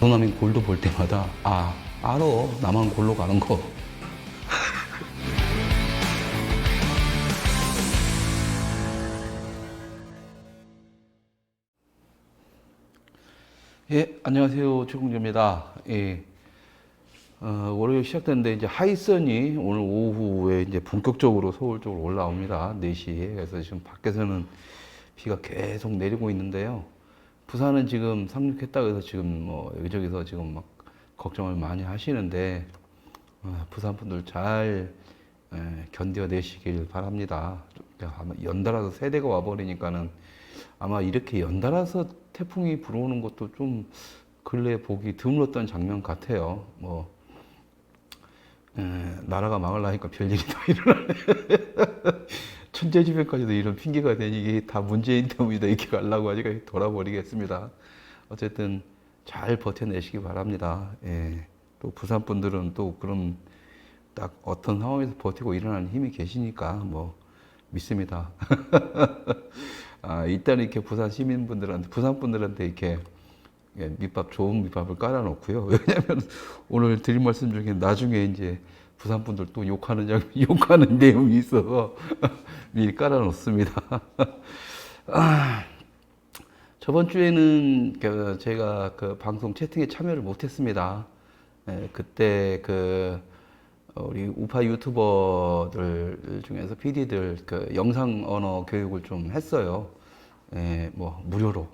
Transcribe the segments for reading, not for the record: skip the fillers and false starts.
도남이 골도 볼 때마다 알아. 나만 골로 가는 거. 예, 안녕하세요. 최공주입니다. 예, 월요일 시작됐는데 이제 하이선이 오늘 오후에 이제 본격적으로 서울 쪽으로 올라옵니다. 4시에. 그래서 지금 밖에서는 비가 계속 내리고 있는데요. 부산은 지금 상륙했다고 해서 지금 뭐 여기저기서 지금 막 걱정을 많이 하시는데 부산 분들 잘 견뎌내시길 바랍니다. 아마 연달아서 세대가 와버리니까는 아마 이렇게 연달아서 태풍이 불어오는 것도 좀 근래 보기 드물었던 장면 같아요. 뭐 나라가 망하려니까 별일이 다 일어나네. 천재지변까지도 이런 핑계가 되니 이게 다 문재인 때문이다 이렇게 가려고 하니까 돌아버리겠습니다. 어쨌든 잘 버텨내시기 바랍니다. 예. 또 부산 분들은 또 그런 딱 어떤 상황에서 버티고 일어나는 힘이 계시니까 뭐 믿습니다. 일단 이렇게 부산 시민분들한테, 부산 분들한테 이렇게 밑밥, 좋은 밑밥을 깔아놓고요. 왜냐면 오늘 드린 말씀 중에 나중에 이제 부산 분들 또 욕하는 내용이 있어서 미리 깔아놓습니다. 저번 주에는 제가 그 방송 채팅에 참여를 못했습니다. 그때 우리 우파 유튜버들 중에서 PD들 그 영상 언어 교육을 좀 했어요. 뭐 무료로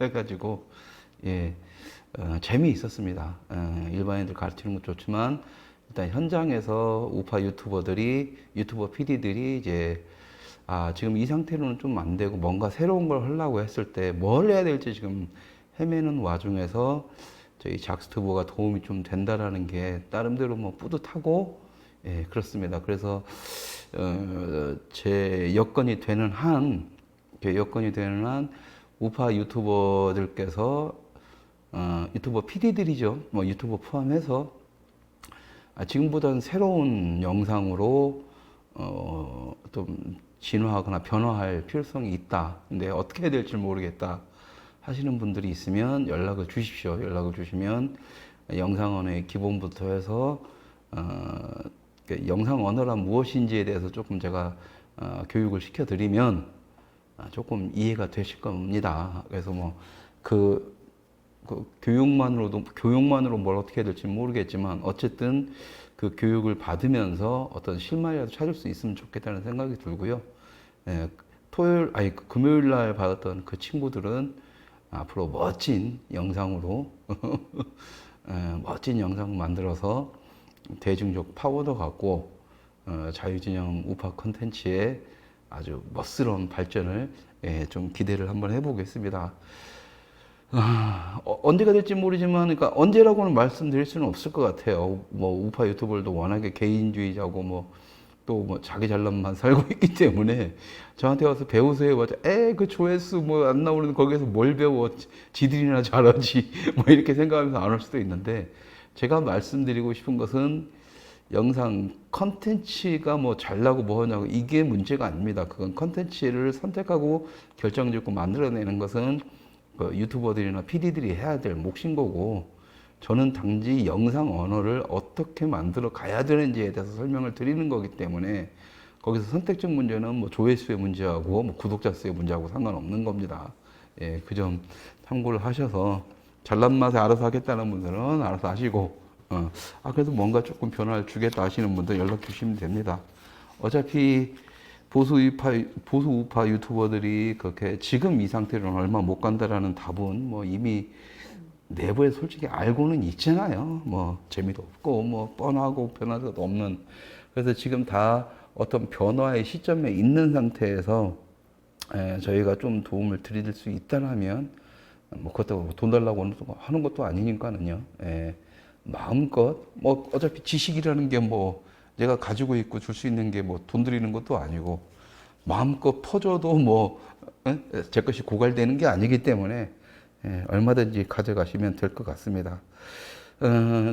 해가지고 재미있었습니다. 일반인들 가르치는 것도 좋지만 일단 현장에서 우파 유튜버 PD들이 이제 지금 이 상태로는 좀 안 되고 뭔가 새로운 걸 하려고 했을 때 뭘 해야 될지 지금 헤매는 와중에서 저희 작스튜브가 도움이 좀 된다라는 게 나름대로 뭐 뿌듯하고 그렇습니다. 그래서 제 여건이 되는 한 우파 유튜버들께서 유튜버 PD들이죠. 뭐 유튜버 포함해서 지금보다는 새로운 영상으로 좀 진화하거나 변화할 필요성이 있다. 근데 어떻게 해야 될지 모르겠다 하시는 분들이 있으면 연락을 주십시오. 연락을 주시면 영상 언어의 기본부터 해서 영상 언어란 무엇인지에 대해서 조금 제가 교육을 시켜드리면 조금 이해가 되실 겁니다. 그래서 뭐 교육만으로 뭘 어떻게 해야 될지 모르겠지만 어쨌든 그 교육을 받으면서 어떤 실마리라도 찾을 수 있으면 좋겠다는 생각이 들고요. 금요일 날 받았던 그 친구들은 앞으로 멋진 영상으로 멋진 영상 만들어서 대중적 파워도 갖고 자유진영 우파 콘텐츠의 아주 멋스러운 발전을 좀 기대를 한번 해보겠습니다. 언제가 될지 모르지만, 그러니까 언제라고는 말씀드릴 수는 없을 것 같아요. 뭐 우파 유튜버들도 워낙에 개인주의자고 또 자기 잘남만 살고 있기 때문에 저한테 와서 배우세요. 맞아. 그 조회수 뭐 안 나오는 거기에서 뭘 배워? 지들이나 잘하지. 뭐 이렇게 생각하면서 안 올 수도 있는데 제가 말씀드리고 싶은 것은 영상 컨텐츠가 뭐 잘나고 뭐 하냐고 이게 문제가 아닙니다. 그건 컨텐츠를 선택하고 결정 짓고 만들어내는 것은 유튜버들이나 PD들이 해야 될 몫인 거고 저는 단지 영상 언어를 어떻게 만들어 가야 되는지에 대해서 설명을 드리는 거기 때문에 거기서 선택적 문제는 뭐 조회수의 문제하고 뭐 구독자 수의 문제하고 상관없는 겁니다. 그 점 참고를 하셔서 잘난 맛에 알아서 하겠다는 분들은 알아서 하시고 그래도 뭔가 조금 변화를 주겠다 하시는 분들 연락 주시면 됩니다. 어차피 보수 우파 유튜버들이 그렇게 지금 이 상태로는 얼마 못 간다라는 답은 뭐 이미 내부에 솔직히 알고는 있잖아요. 뭐 재미도 없고 뭐 뻔하고 변화도 없는. 그래서 지금 다 어떤 변화의 시점에 있는 상태에서 저희가 좀 도움을 드릴 수 있다면 뭐 그것도 돈 달라고 하는 것도 아니니까는요. 마음껏 뭐 어차피 지식이라는 게 뭐 내가 가지고 있고 줄 수 있는 게 뭐 돈 들이는 것도 아니고 마음껏 퍼줘도 제 것이 고갈되는 게 아니기 때문에 얼마든지 가져가시면 될 것 같습니다.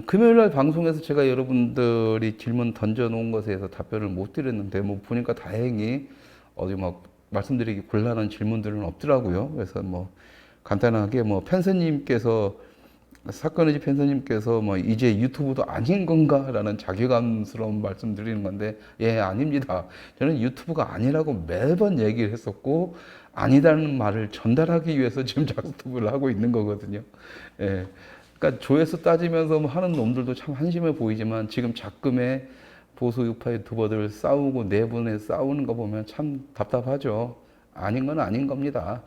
금요일 날 방송에서 제가 여러분들이 질문 던져놓은 것에 대해서 답변을 못 드렸는데 뭐 보니까 다행히 어디 막 말씀드리기 곤란한 질문들은 없더라고요. 그래서 뭐 간단하게 뭐 펜스님께서 사건의 펜서님께서 뭐 이제 유튜브도 아닌 건가라는 자괴감스러운 말씀 드리는 건데, 예, 아닙니다. 저는 유튜브가 아니라고 매번 얘기를 했었고, 아니다는 말을 전달하기 위해서 지금 작스톱을 하고 있는 거거든요. 예. 그러니까 조회수 따지면서 뭐 하는 놈들도 참 한심해 보이지만, 지금 작금의 보수 유파 유튜버들 싸우고 내분에 싸우는 거 보면 참 답답하죠. 아닌 건 아닌 겁니다.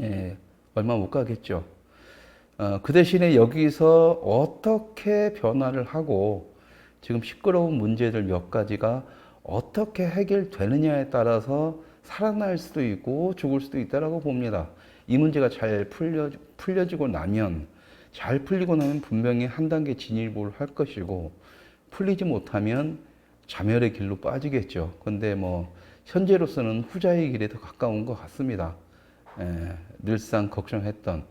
예, 얼마 못 가겠죠. 그 대신에 여기서 어떻게 변화를 하고 지금 시끄러운 문제들 몇 가지가 어떻게 해결되느냐에 따라서 살아날 수도 있고 죽을 수도 있다라고 봅니다. 이 문제가 잘 풀려지고 나면, 잘 풀리고 나면 분명히 한 단계 진입을 할 것이고, 풀리지 못하면 자멸의 길로 빠지겠죠. 근데 뭐 현재로서는 후자의 길에 더 가까운 것 같습니다. 늘상 걱정했던,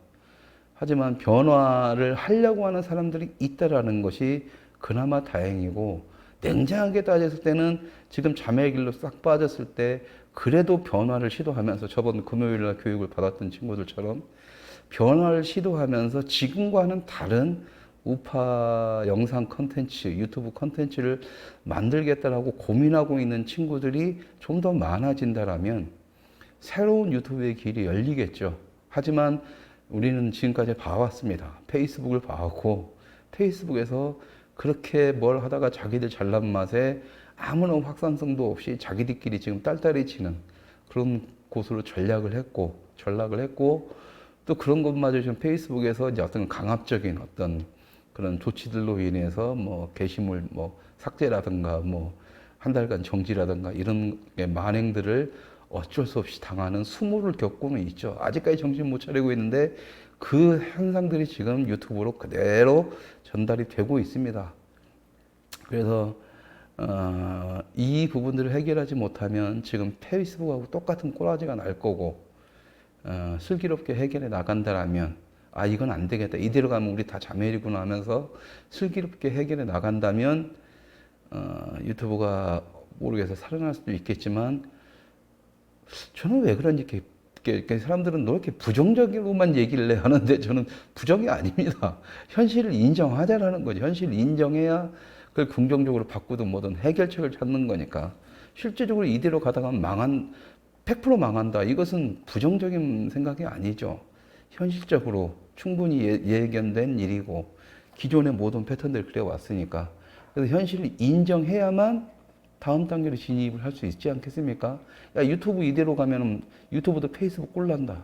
하지만 변화를 하려고 하는 사람들이 있다라는 것이 그나마 다행이고, 냉정하게 따졌을 때는 지금 자매의 길로 싹 빠졌을 때 그래도 변화를 시도하면서, 저번 금요일 날 교육을 받았던 친구들처럼 변화를 시도하면서 지금과는 다른 우파 영상 컨텐츠, 유튜브 컨텐츠를 만들겠다라고 고민하고 있는 친구들이 좀 더 많아진다라면 새로운 유튜브의 길이 열리겠죠. 하지만 우리는 지금까지 봐왔습니다. 페이스북을 봐왔고, 페이스북에서 그렇게 뭘 하다가 자기들 잘난 맛에 아무런 확산성도 없이 자기들끼리 지금 딸딸이 치는 그런 곳으로 전락을 했고, 또 그런 것마저 지금 페이스북에서 이제 어떤 강압적인 어떤 그런 조치들로 인해서 뭐 게시물 뭐 삭제라든가 뭐 한 달간 정지라든가 이런 만행들을 어쩔 수 없이 당하는 수모를 겪고는 있죠. 아직까지 정신 못 차리고 있는데 그 현상들이 지금 유튜브로 그대로 전달이 되고 있습니다. 그래서 이 부분들을 해결하지 못하면 지금 페이스북하고 똑같은 꼬라지가 날 거고, 슬기롭게 해결해 나간다라면, 아 이건 안 되겠다, 이대로 가면 우리 다 자멸이구나 하면서 슬기롭게 해결해 나간다면 유튜브가 모르겠어 살아날 수도 있겠지만, 저는 왜 그런지 이렇게 사람들은 너 이렇게 부정적으로만 얘기를 하는데 저는 부정이 아닙니다. 현실을 인정하자라는 거죠. 현실을 인정해야 그걸 긍정적으로 바꾸든 뭐든 해결책을 찾는 거니까. 실제적으로 이대로 가다가 100% 망한다. 이것은 부정적인 생각이 아니죠. 현실적으로 충분히 예견된 일이고 기존의 모든 패턴들을 그려왔으니까. 그래서 현실을 인정해야만 다음 단계로 진입을 할 수 있지 않겠습니까? 야, 유튜브 이대로 가면 유튜브도 페이스북 꼴난다.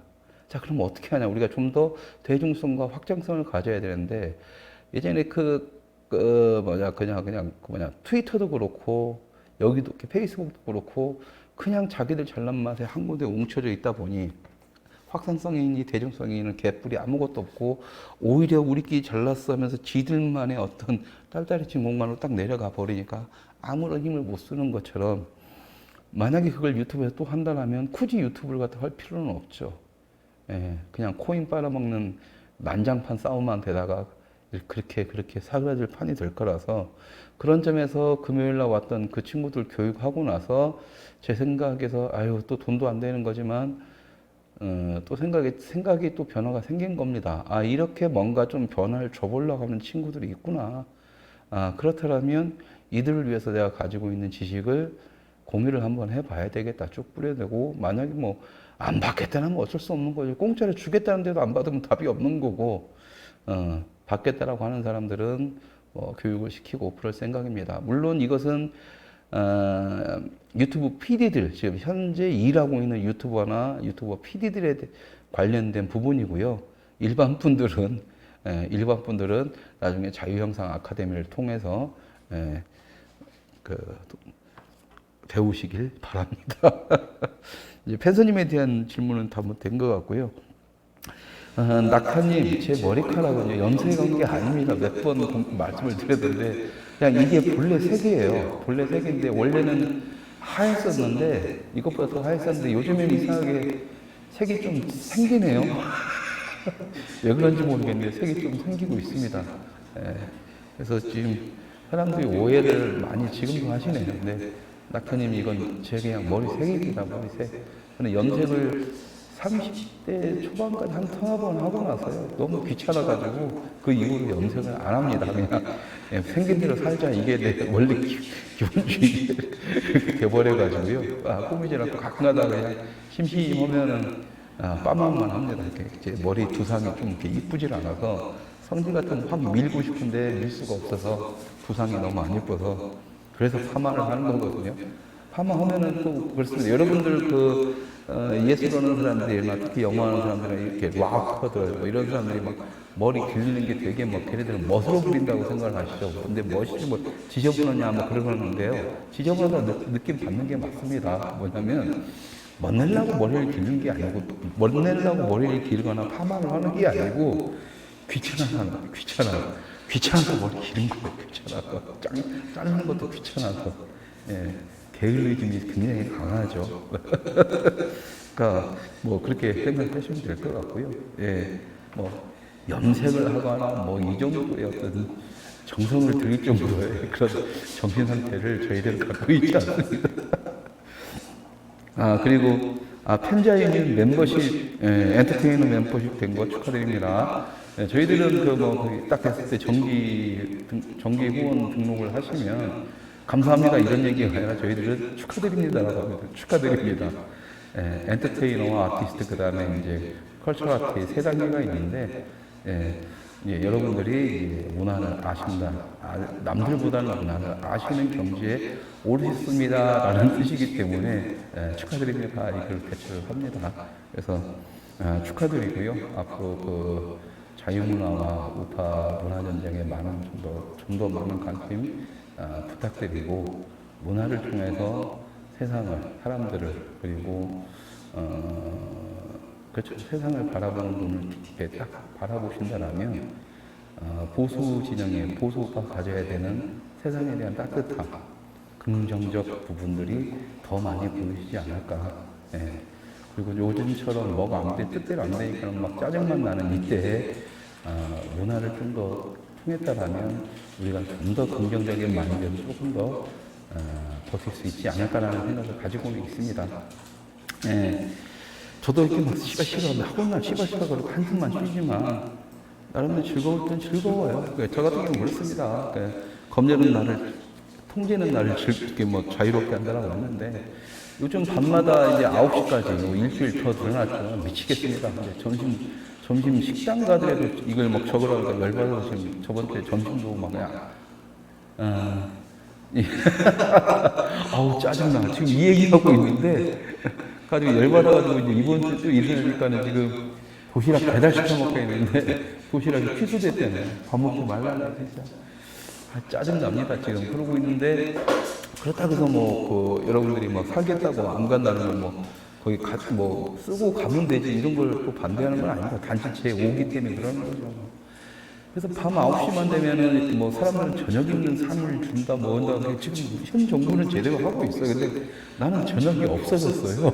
자, 그럼 어떻게 하냐? 우리가 좀 더 대중성과 확장성을 가져야 되는데, 예전에 트위터도 그렇고, 여기도 페이스북도 그렇고, 그냥 자기들 잘난 맛에 한 군데 뭉쳐져 있다 보니, 확산성이 있니 대중성이 있는 개뿔이 아무것도 없고, 오히려 우리끼리 잘났어 하면서 지들만의 어떤 딸딸이친 공간으로 딱 내려가 버리니까 아무런 힘을 못 쓰는 것처럼, 만약에 그걸 유튜브에서 또 한다면 굳이 유튜브를 갖다 할 필요는 없죠. 예, 그냥 코인 빨아먹는 난장판 싸움만 되다가 그렇게 사그라질 판이 될 거라서, 그런 점에서 금요일 날 왔던 그 친구들 교육하고 나서 제 생각에서 아유 또 돈도 안 되는 거지만 또 생각이 또 변화가 생긴 겁니다. 아, 이렇게 뭔가 좀 변화를 줘보려고 하는 친구들이 있구나. 아, 그렇다면 이들을 위해서 내가 가지고 있는 지식을 공유를 한번 해봐야 되겠다. 쭉 뿌려대고, 만약에 뭐 안 받겠다는 건 어쩔 수 없는 거죠. 공짜로 주겠다는데도 안 받으면 답이 없는 거고, 받겠다라고 하는 사람들은 교육을 시키고 그럴 생각입니다. 물론 이것은 유튜브 PD들, 지금 현재 일하고 있는 유튜버나 유튜버 PD들에 관련된 부분이고요. 일반 분들은 나중에 자유형상 아카데미를 통해서 배우시길 바랍니다. 이제 펜서님에 대한 질문은 다 된 것 같고요. 낙하님, 제 머리카락은요, 염색한 게 아닙니다. 몇 번 말씀을 드렸는데, 그냥 이게 본래 색이에요. 본래 색인데, 원래는 하였었는데, 이것보다 더 하였었는데, 요즘엔 이상하게 색이 좀 생기네요. 왜 그런지 모르겠는데, 색이 좀 생기고 있습니다. 그래서 지금 사람들이 오해를 많이 지금도 하시네요. 근데, 낙하님, 이건 제 그냥 머리색입니다. 머리색. 저는 염색을 30대 초반까지 한 서너 번 하고 나서요. 너무 귀찮아가지고 그 이후로 염색을 안 합니다. 그냥 생긴 대로 살자. 이게 내 원래 기본주의 그렇게 돼버려가지고요. 꾸미지 않고 가끔가다 그냥 심심하면은 빠마만 합니다. 이렇게 이제 머리 두상이 좀 이렇게 이쁘질 않아서 성질 같은 거 확 밀고 싶은데 밀 수가 없어서 두상이 너무 안 이뻐서 그래서 파마를 하는 거거든요. 파마하면은 또 그렇습니다. 여러분들 예술하는 사람들이, 특히 영화하는 사람들은 이렇게 락커들, 뭐 이런 사람들이 막 머리 길리는 게 되게 뭐 걔네들은 멋으로 부린다고 생각을 하시죠. 근데 멋이 뭐 지저분하냐 뭐 그러는데요. 지저분하다 느낌 받는 게 맞습니다. 뭐냐면, 멋내려고 머리를 기르는 게 아니고, 멋내려고 머리를 기르거나 파마를 하는 게 아니고, 귀찮아서 머리 기른 거예요. 귀찮아서. 자르는 것도 귀찮아서. 예. 게을리즘이 굉장히 강하죠. 그러니까 뭐 그렇게 생각하시면 될 것 같고요. 예, 뭐 염색을 하거나 뭐 이 정도의 어떤 정성을 들일 정도의 그런 정신 상태를 저희들은 갖고 있지 않습니다. 그리고 펜자이님 멤버십, 엔터테이너 멤버십 된 거 축하드립니다. 저희들은 딱 됐을 때 정기 후원 등록을 하시면 감사합니다 이런 얘기가 아니라 저희들은 축하드립니다라고 합니다. 축하드립니다. 엔터테이너와 아티스트 그다음에 이제 컬처 아트 세 단계가 있는데 여러분들이 문화를 아신다, 남들보다는 문화를 아시는 경지에 오르셨습니다라는 뜻이기 때문에 축하드립니다 이걸 배출을 합니다. 그래서 축하드리고요. 앞으로 자유문화와 우파 문화전쟁에 좀 더 많은 관심 부탁드리고 문화를 통해서 사람들을 그리고 그렇죠. 세상을 바라보는 눈을 이렇게 딱 바라보신다면 보수 진영의 보수가 가져야 되는 세상에 대한 따뜻함, 긍정적 부분들이 더 많이 보이시지 않을까. 그리고 요즘처럼 뭐가 안 돼, 뜻대로 안 되니까 막 짜증만 나는 이때에 문화를 좀 더 통했다라면 우리가 좀 더 긍정적인 마인드를 조금 더 버틸 수 있지 않을까라는 생각을 가지고는 있습니다. 저도 이렇게 막 씨발 학원날 씨발 그러고 한숨만 쉬지만 나름대로 즐거울 땐 즐거워요. 저 같은 경우는 그렇습니다. 검열은 나를 통제는 나를 이렇게 뭐 자유롭게 한다라고 했는데 요즘 밤마다 이제 9시까지 일주일 더 늘어났죠. 미치겠습니다. 점심 식당 가더라도 이걸 막 적으라고 열받아서 지금 저번 때 점심도 막 그냥 아우 짜증나. 지금 이 얘기하고 있는데 가지고 열받아가지고 이제 이번 주 또 일하니까는 지금 도시락 배달시켜 먹게 했는데 도시락이 취소됐다네. 밥 먹지 말라네 진짜. 짜증납니다 지금. 그러고 있는데 그렇다고 해서 여러분들이 막 살겠다고 안 간다는 건 거기 쓰고 가면 되지 이런 걸 또 반대하는 건 아닙니다. 단지체에 오기 때문에 그러는 거죠. 그래서 밤 9시만 되면은 사람들은 저녁 있는 삶을 준다 한다. 지금 현 정부는 제대로 하고 있어요. 근데 나는 저녁이 없어졌어요.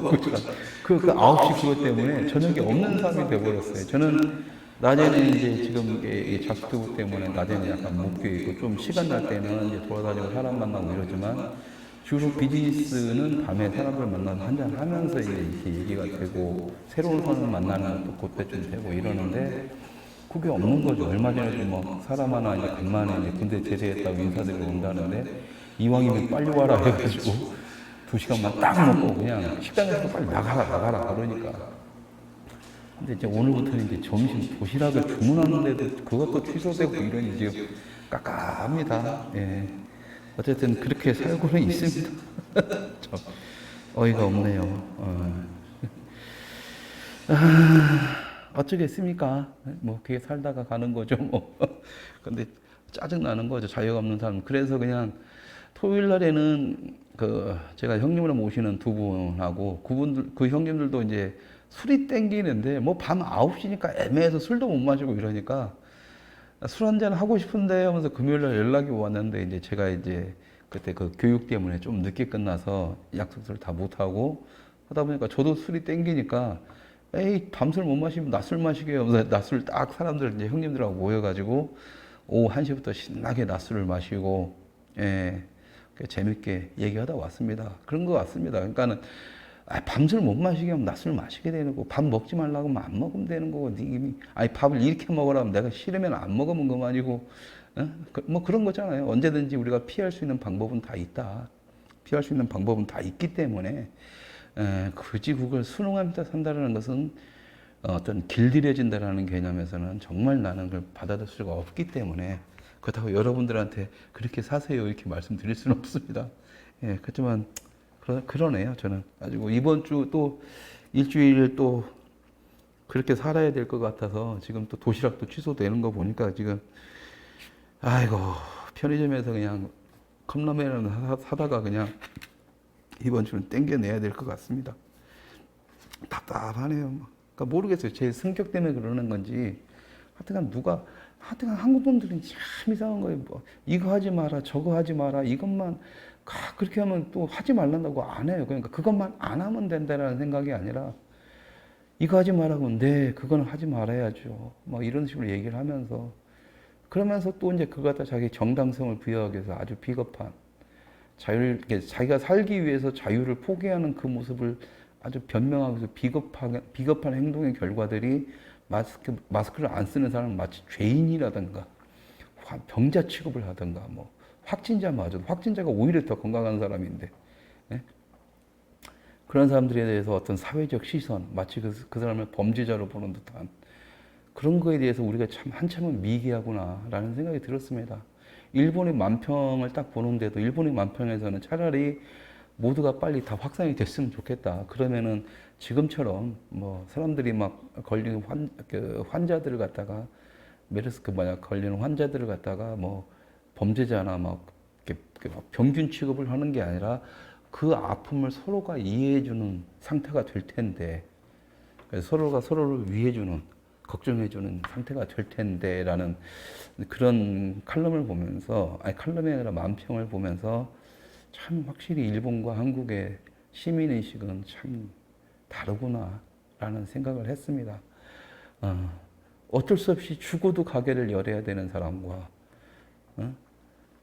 그 9시 그것 때문에 저녁이 없는 삶이 돼버렸어요. 저는 낮에는 이제 지금 자숙 때문에 낮에는 약간 목표 있고 좀 시간 날 때는 이제 돌아다니고 사람 만나고 이러지만 주로 비즈니스는 밤에 사람들 만나서 한잔 하면서 이렇게 얘기가 되고 새로운 사람을 만나는 것도 그때 좀 되고 이러는데 그게 없는 거죠. 얼마 전에도 사람 하나 이제 간만에 이제 군대 제대했다고 인사드리러 온다는데 이왕이면 빨리 와라 해가지고 2시간만 딱 먹고 그냥 식당에서 빨리 나가라 그러니까. 근데 이제 오늘부터는 이제 점심 도시락을 주문하는데도 그것도 취소되고 이러니 지금 깝깝합니다. 어쨌든 그렇게 살고는 있습니다. 참 어이가 없네요. 어쩌겠습니까? 그게 살다가 가는 거죠, 근데 짜증나는 거죠, 자유가 없는 사람. 그래서 그냥 토요일 날에는 제가 형님을 모시는 두 분하고 그 형님들도 이제 술이 땡기는데 밤 9시니까 애매해서 술도 못 마시고 이러니까 술 한잔 하고 싶은데 하면서 금요일 날 연락이 왔는데 이제 제가 이제 그때 교육 때문에 좀 늦게 끝나서 약속을 다 못하고 하다 보니까 저도 술이 땡기니까 에이 밤술 못 마시면 낮술 마시게 하면서 낮술 딱 사람들 이제 형님들하고 모여가지고 오후 1시부터 신나게 낮술을 마시고 재밌게 얘기하다 왔습니다. 그런 것 같습니다. 그러니까는 밤술 못 마시게 하면 낮술 마시게 되는 거고, 밥 먹지 말라고 하면 안 먹으면 되는 거고, 님이, 밥을 이렇게 먹으라면 내가 싫으면 안 먹으면 그만이고, 뭐 그런 거잖아요. 언제든지 우리가 피할 수 있는 방법은 다 있다. 피할 수 있는 방법은 다 있기 때문에, 굳이 그걸 순응하면서 산다는 것은 어떤 길들여진다라는 개념에서는 정말 나는 그걸 받아들일 수가 없기 때문에, 그렇다고 여러분들한테 그렇게 사세요 이렇게 말씀드릴 수는 없습니다. 그렇지만 그러네요. 저는 가지고 이번 주 또 일주일 또 그렇게 살아야 될 것 같아서 지금 또 도시락도 취소되는 거 보니까 지금 아이고 편의점에서 그냥 컵라면을 사다가 그냥 이번 주는 땡겨내야 될 것 같습니다. 답답하네요. 그러니까 모르겠어요. 제 성격 때문에 그러는 건지 하여튼간 한국 분들은 참 이상한 거예요. 뭐 이거 하지 마라, 저거 하지 마라, 이것만 그렇게 하면 또 하지 말란다고 안 해요. 그러니까 그것만 안 하면 된다라는 생각이 아니라 이거 하지 말라고 네, 그거는 하지 말아야죠. 막 이런 식으로 얘기를 하면서 그러면서 또 이제 그거 갖다 자기 정당성을 부여하기 위해서 아주 비겁한 자기가 살기 위해서 자유를 포기하는 그 모습을 아주 변명하면서 비겁한 행동의 결과들이 마스크를 안 쓰는 사람은 마치 죄인이라든가 병자 취급을 하든가 뭐 확진자가 오히려 더 건강한 사람인데 예? 그런 사람들에 대해서 어떤 사회적 시선 마치 그 사람을 범죄자로 보는 듯한 그런 거에 대해서 우리가 참 한참은 미개하구나라는 생각이 들었습니다. 일본의 만평을 딱 보는데도 일본의 만평에서는 차라리 모두가 빨리 다 확산이 됐으면 좋겠다. 그러면은 지금처럼 뭐 사람들이 막 걸리는 환자들을 갖다가 걸리는 환자들을 갖다가 뭐 범죄자나 막 평균 취급을 하는 게 아니라 그 아픔을 서로가 이해해주는 상태가 될 텐데 서로가 서로를 위해주는 걱정해주는 상태가 될 텐데라는 그런 칼럼을 보면서 칼럼이 아니라 만평을 보면서 참 확실히 일본과 한국의 시민의식은 참 다르구나라는 생각을 했습니다. 어쩔 수 없이 죽어도 가게를 열어야 되는 사람과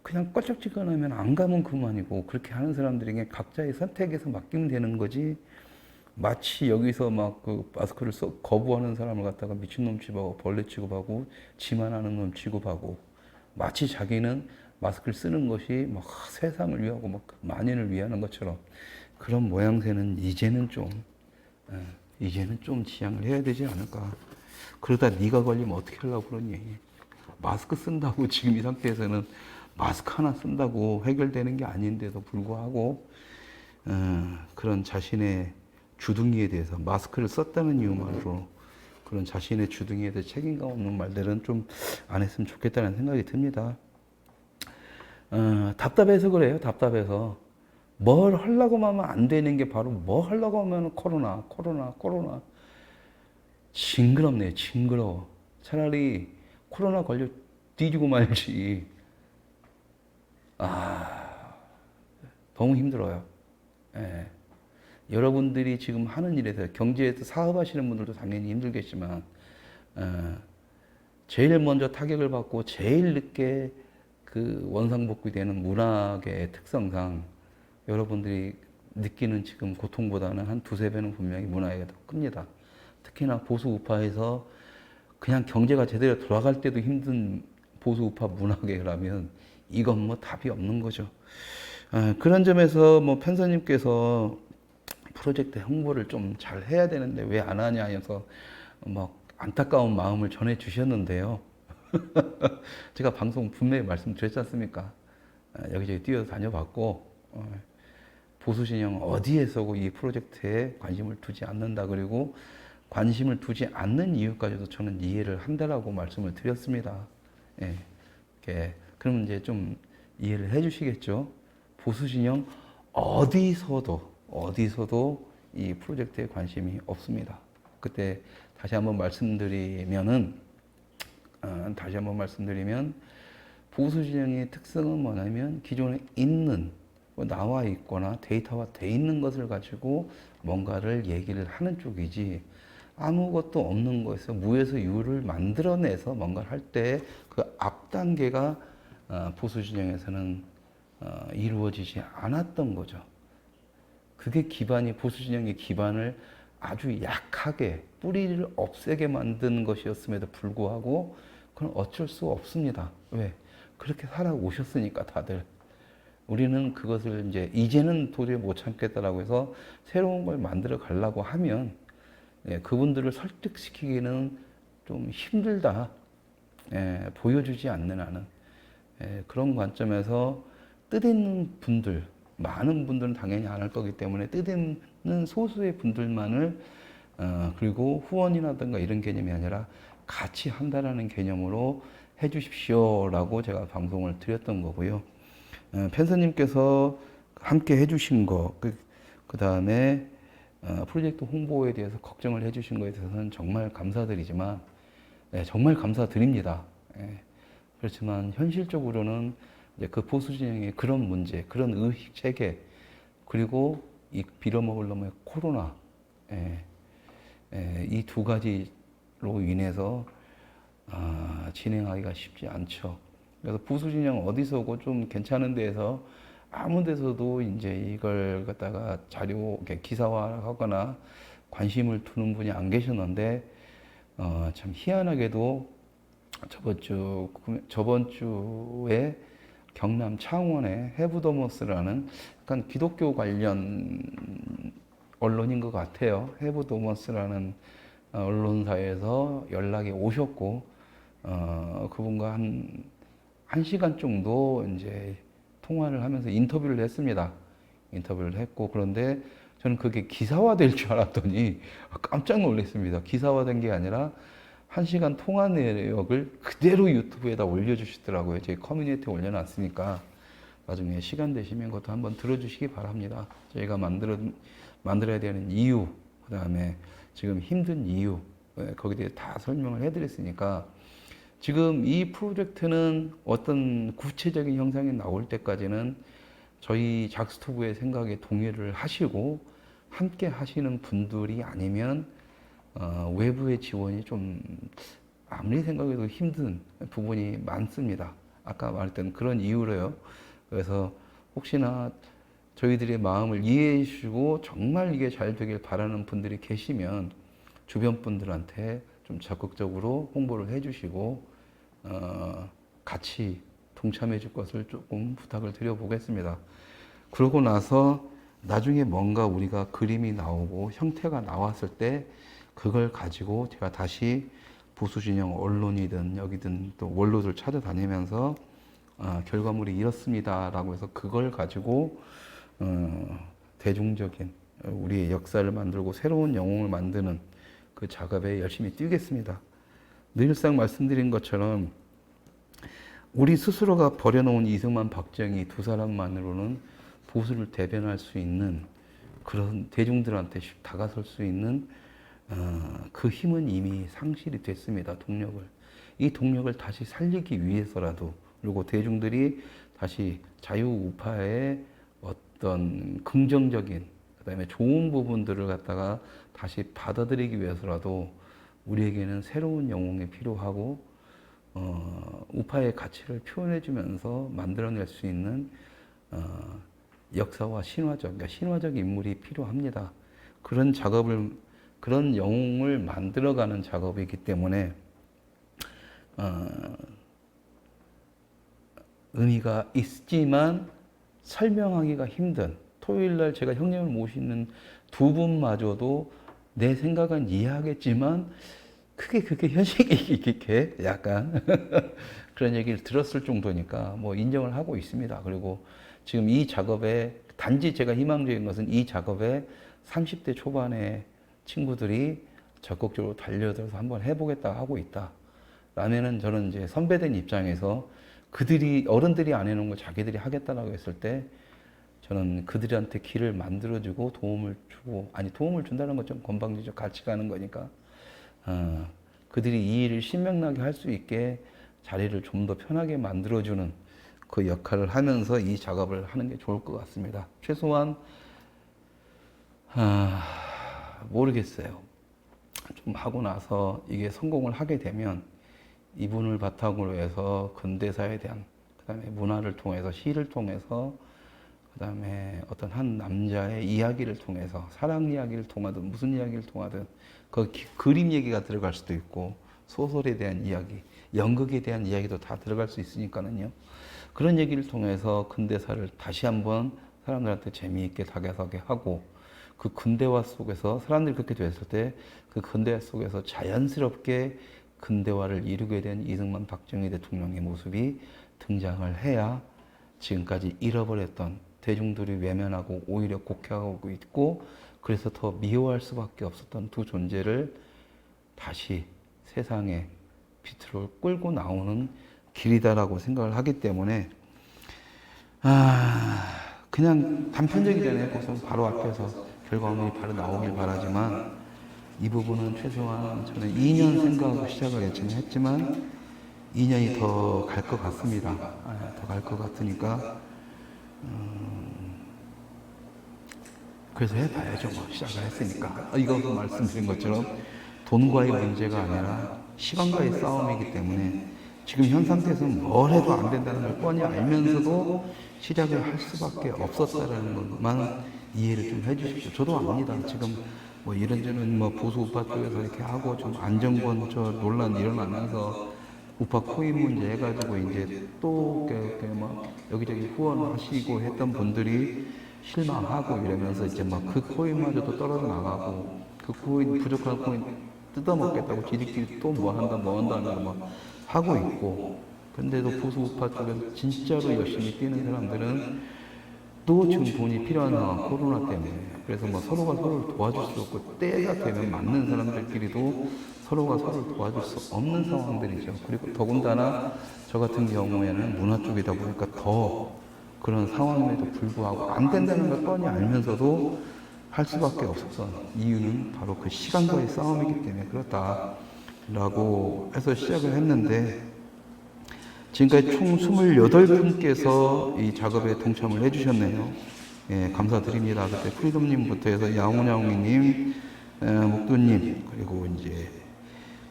그냥 껄쩍지근하면 안 가면 그만이고 그렇게 하는 사람들에게 각자의 선택에서 맡기면 되는 거지 마치 여기서 막 그 마스크를 거부하는 사람을 갖다가 미친놈 취급하고 벌레 취급하고 지만 하는 놈 취급하고 마치 자기는 마스크를 쓰는 것이 막 세상을 위하고 막 만인을 위하는 것처럼 그런 모양새는 이제는 좀 지양을 해야 되지 않을까. 그러다 네가 걸리면 어떻게 하려고 그러니. 마스크 쓴다고 지금 이 상태에서는 마스크 하나 쓴다고 해결되는 게 아닌데도 불구하고 그런 자신의 주둥이에 대해서 마스크를 썼다는 이유만으로 그런 자신의 주둥이에 대해 책임감 없는 말들은 좀 안 했으면 좋겠다는 생각이 듭니다. 답답해서 그래요. 답답해서. 뭘 하려고 하면 안 되는 게 바로 뭐 하려고 하면 코로나. 징그럽네요. 징그러워. 차라리 코로나 걸려 뒤지고 말지. 너무 힘들어요. 예. 여러분들이 지금 하는 일에서 경제에서 사업하시는 분들도 당연히 힘들겠지만 제일 먼저 타격을 받고 제일 늦게 그 원상복귀되는 문학의 특성상 여러분들이 느끼는 지금 고통보다는 한 두세 배는 분명히 문화가 더 큽니다. 특히나 보수 우파에서 그냥 경제가 제대로 돌아갈 때도 힘든 보수 우파 문화계라면 이건 뭐 답이 없는 거죠. 그런 점에서 뭐 편사님께서 프로젝트 홍보를 좀 잘 해야 되는데 왜 안 하냐 해서 막 안타까운 마음을 전해 주셨는데요. 제가 방송 분명히 말씀드렸지 않습니까? 여기저기 뛰어 다녀봤고 보수 진영 어디에서고 이 프로젝트에 관심을 두지 않는다. 그리고 관심을 두지 않는 이유까지도 저는 이해를 한다라고 말씀을 드렸습니다. 그러면 이제 좀 이해를 해주시겠죠? 보수 진영 어디서도 이 프로젝트에 관심이 없습니다. 그때 다시 한번 말씀드리면 보수 진영의 특성은 뭐냐면 기존에 있는 나와 있거나 데이터화 돼 있는 것을 가지고 뭔가를 얘기를 하는 쪽이지 아무것도 없는 것에서 무에서 유를 만들어내서 뭔가를 할 때 그 앞 단계가 보수 진영에서는 이루어지지 않았던 거죠. 그게 기반이 보수 진영의 기반을 아주 약하게 뿌리를 없애게 만든 것이었음에도 불구하고 그건 어쩔 수 없습니다. 왜? 그렇게 살아오셨으니까 다들. 우리는 그것을 이제는 도저히 못 참겠다라고 해서 새로운 걸 만들어 가려고 하면 그분들을 설득시키기는 좀 힘들다. 보여주지 않는 한은. 그런 관점에서 뜻있는 분들, 많은 분들은 당연히 안 할 거기 때문에 뜻있는 소수의 분들만을 그리고 후원이라든가 이런 개념이 아니라 같이 한다라는 개념으로 해주십시오라고 제가 방송을 드렸던 거고요. 펜서님께서 함께 해주신 거, 그 다음에 프로젝트 홍보에 대해서 걱정을 해주신 거에 대해서는 정말 감사드리지만, 정말 감사드립니다. 그렇지만 현실적으로는 이제 그 보수 진영의 그런 문제, 그런 의식 체계, 그리고 이 빌어먹을 놈의 코로나, 이 두 가지로 인해서 진행하기가 쉽지 않죠. 그래서 보수 진영 어디서고 좀 괜찮은 데에서 아무 데서도 이제 이걸 갖다가 자료 기사화하거나 관심을 두는 분이 안 계셨는데 참 희한하게도 저번 주에 경남 창원의 해부더머스라는 약간 기독교 관련 언론인 것 같아요. 해부더머스라는 언론사에서 연락이 오셨고 그분과 한 시간 정도 이제 통화를 하면서 인터뷰를 했습니다. 인터뷰를 했고 그런데 저는 그게 기사화될 줄 알았더니 깜짝 놀랐습니다. 기사화된 게 아니라 1시간 통화 내역을 그대로 유튜브에다 올려주시더라고요. 제 커뮤니티에 올려놨으니까 나중에 시간 되시면 그것도 한번 들어주시기 바랍니다. 저희가 만들어야 되는 이유, 그 다음에 지금 힘든 이유, 거기에 대해 다 설명을 해드렸으니까 지금 이 프로젝트는 어떤 구체적인 형상이 나올 때까지는 저희 작스투브의 생각에 동의를 하시고 함께 하시는 분들이 아니면 외부의 지원이 좀 아무리 생각해도 힘든 부분이 많습니다. 아까 말했던 그런 이유로요. 그래서 혹시나 저희들의 마음을 이해해 주시고 정말 이게 잘 되길 바라는 분들이 계시면 주변 분들한테 좀 적극적으로 홍보를 해 주시고 같이 동참해 줄 것을 조금 부탁을 드려 보겠습니다. 그러고 나서 나중에 뭔가 우리가 그림이 나오고 형태가 나왔을 때 그걸 가지고 제가 다시 보수 진영 언론이든 여기든 또 원로들 찾아다니면서 결과물이 이렇습니다라고 해서 그걸 가지고 대중적인 우리의 역사를 만들고 새로운 영웅을 만드는 그 작업에 열심히 뛰겠습니다. 늘상 말씀드린 것처럼 우리 스스로가 버려놓은 이승만, 박정희 두 사람만으로는 보수를 대변할 수 있는 그런 대중들한테 다가설 수 있는 그 힘은 이미 상실이 됐습니다. 동력을. 이 동력을 다시 살리기 위해서라도 그리고 대중들이 다시 자유우파의 어떤 긍정적인 그다음에 좋은 부분들을 갖다가 다시 받아들이기 위해서라도 우리에게는 새로운 영웅이 필요하고 우파의 가치를 표현해주면서 만들어낼 수 있는 역사와 그러니까 신화적 인물이 필요합니다. 그런 작업을 그런 영웅을 만들어가는 작업이기 때문에 의미가 있지만 설명하기가 힘든 토요일 날 제가 형님을 모시는 두 분마저도 내 생각은 이해하겠지만 그게 현실이게 약간 그런 얘기를 들었을 정도니까 뭐 인정을 하고 있습니다. 그리고 지금 이 작업에 단지 제가 희망적인 것은 이 작업에 30대 초반의 친구들이 적극적으로 달려들어서 한번 해보겠다 하고 있다. 라면은 저는 이제 선배된 입장에서 어른들이 안 해놓은 걸 자기들이 하겠다라고 했을 때 저는 그들한테 길을 만들어주고 도움을 준다는 건 좀 건방지죠. 같이 가는 거니까. 그들이 이 일을 신명나게 할 수 있게 자리를 좀 더 편하게 만들어주는 그 역할을 하면서 이 작업을 하는 게 좋을 것 같습니다. 최소한, 모르겠어요. 좀 하고 나서 이게 성공을 하게 되면 이분을 바탕으로 해서 근대사에 대한, 그 다음에 문화를 통해서 시를 통해서 그다음에 어떤 한 남자의 이야기를 통해서 사랑 이야기를 통하든 무슨 이야기를 통하든 그 그림 얘기가 들어갈 수도 있고 소설에 대한 이야기, 연극에 대한 이야기도 다 들어갈 수 있으니까는요. 그런 얘기를 통해서 근대사를 다시 한번 사람들한테 재미있게 다가서게 하고 그 근대화 속에서 사람들이 그렇게 됐을 때 그 근대화 속에서 자연스럽게 근대화를 이루게 된 이승만 박정희 대통령의 모습이 등장을 해야 지금까지 잃어버렸던 대중들이 외면하고 오히려 곡해하고 있고 그래서 더 미워할 수밖에 없었던 두 존재를 다시 세상에 빛으로 끌고 나오는 길이다라고 생각을 하기 때문에 그냥 단편적이잖아요. 거기서 바로 앞에서 결과물이 바로 나오길 바라지만 이 부분은 최소한 저는 2년 생각하고 시작을 했지만 2년이 더 갈 것 같습니다. 더 갈 것 같으니까 그래서 해봐야죠. 뭐 시작을 했으니까. 이것도 말씀드린 것처럼 돈과의 문제가 아니라 시간과의 싸움이기 때문에 지금 현 상태에서는 뭘 해도 안 된다는 걸 뻔히 알면서도 시작을 할 수밖에 없었다라는 것만 이해를 좀 해주십시오. 저도 압니다. 지금 뭐 이런저런 뭐 보수 우파 쪽에서 이렇게 하고 좀 안정권 저 논란 일어나면서 우파 코인 문제 해가지고 이제 또 막 여기저기 후원하시고 했던 분들이 실망하고 이러면서 이제 막 그 코인마저도 떨어져 나가고 그 코인 부족한 코인 뜯어먹겠다고 지들끼리 또 뭐 한다 뭐 한다 하면서 막 하고 있고 근데도 보수 우파 쪽에서 진짜로 열심히 뛰는 사람들은 또 지금 돈이 필요한 상황 코로나 때문에 그래서 뭐 서로가 서로를 도와줄 수 없고 때가 되면 맞는 사람들끼리도 서로가 서로를 도와줄 수 없는 상황들이죠. 그리고 더군다나 저 같은 경우에는 문화 쪽이다 보니까 더 그런 상황임에도 불구하고 안 된다는 걸 뻔히 알면서도 할 수밖에 없었던 이유는 바로 그 시간과의 싸움이기 때문에 그렇다라고 해서 시작을 했는데 지금까지 총 28분께서 이 작업에 동참을 해주셨네요. 예, 감사드립니다. 그때 프리덤님부터 해서 야옹야옹이님, 목도님, 그리고 이제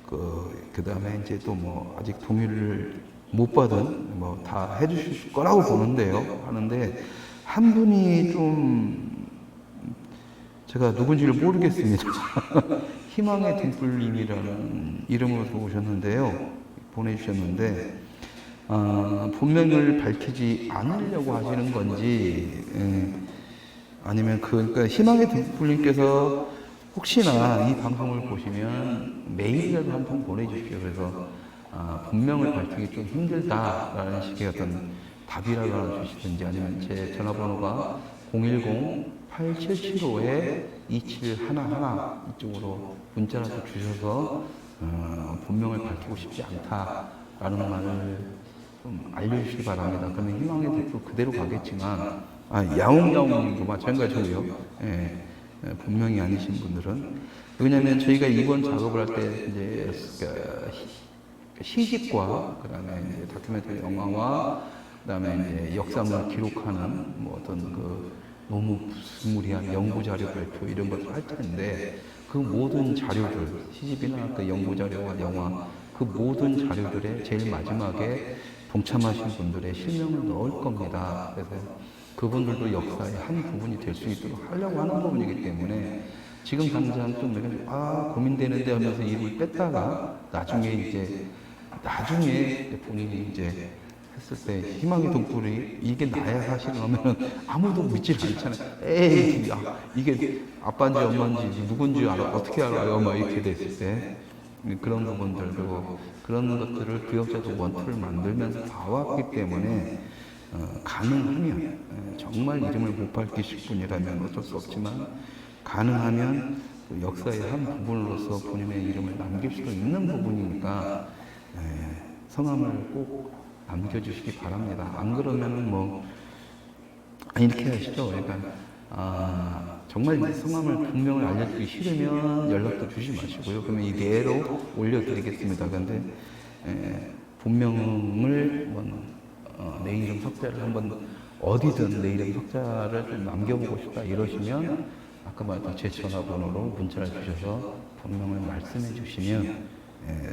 그 다음에 이제 또 뭐 아직 동의를 못 받은 뭐 다 해주실 거라고 보는데요. 하는데 한 분이 좀 제가 누군지를 모르겠습니다. 희망의 등불님이라는 이름으로 오셨는데요. 보내주셨는데 본명을 밝히지 않으려고 하시는 건지 아니면 그러니까 희망의 등불님께서 혹시나 이 방송을 보시면 메일이라도 한 통 보내주십시오. 그래서 본명을 밝히기 좀 힘들다라는 식의 어떤 답이라도 주시든지 아니면 제 전화번호가 010-8775-2711 이쪽으로 문자라도 주셔서 본명을 밝히고 싶지 않다라는 말을 좀 알려주시기 바랍니다. 그러면 희망의 대표 그대로 가겠지만 야옹야옹님도 마찬가지고요. 예, 본명이 아니신 분들은 왜냐하면 저희가 이번 작업을 할 때 이제 시집과 그다음에 이제 다큐멘터리 영화와 그다음에 이제 역사를 기록하는 뭐 어떤 그 너무 무리한 연구 자료 발표 이런 것을 할 텐데 그 모든 자료들 시집이나 그 연구 자료와 영화 그 모든 자료들의 제일 마지막에 동참하신 분들의 실명을 넣을 겁니다. 그래서 그분들도 역사의 한 부분이 될 수 있도록 하려고 하는 부분이기 때문에 지금 당장 좀 내가 고민되는데 하면서 이름을 뺐다가 나중에 본인이 이제 했을 때 희망의 등불이 이게 나야 사실 하면 아무도 믿질 않잖아요. 에이, 이게 아빠인지 엄마인지 누군지 어떻게 알아요? 막 이렇게 됐을 때 그런 부분들도 그런 것들을 부역자도 원투를 만들면서 봐왔기 때문에 가능하면 정말 이름을 못 밝히실 분이라면 어쩔 수 없지만 가능하면 역사의 한 부분으로서 본인의 이름을 남길 수도 있는 부분이니까 성함을 꼭 남겨주시기 바랍니다. 안 그러면은 뭐 이렇게 하시죠. 그러니까 정말 성함을 본명을 알려주기 싫으면 연락도 주지 마시고요. 그러면 이대로 올려드리겠습니다. 그런데 본명을 내 이름 석자를 한번 어디든 내 이름 석자를 좀 남겨보고 싶다 이러시면 아까 말했던 제 전화번호로 문자를 주셔서 본명을 말씀해 주시면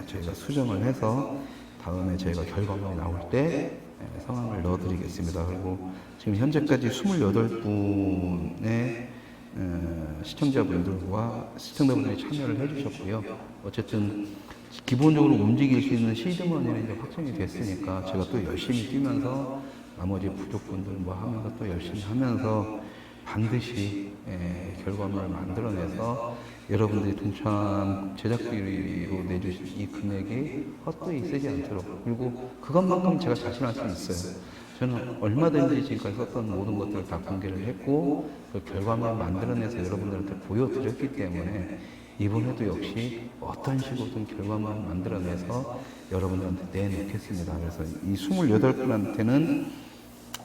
저희가 수정을 해서 다음에 저희가 결과물이 나올 때 성함을 넣어드리겠습니다. 그리고 지금 현재까지 28분의 시청자분들이 참여를 해주셨고요. 어쨌든 기본적으로 움직일 수 있는 시드머니는 이제 확정이 됐으니까 제가 또 열심히 뛰면서 나머지 부족분들 뭐 하면서 또 열심히 하면서 반드시 결과물을 만들어내서 여러분들이 동참 제작비로 내주신 이 금액이 헛되이 쓰지 않도록, 그리고 그것만큼 제가 자신할 수 있어요. 저는 얼마든지 지금까지 썼던 모든 것들을 다 공개를 했고 그 결과물을 만들어내서 여러분들한테 보여드렸기 때문에 이번에도 역시 어떤 식으로든 결과물을 만들어내서 여러분들한테 내놓겠습니다. 그래서 이 28분한테는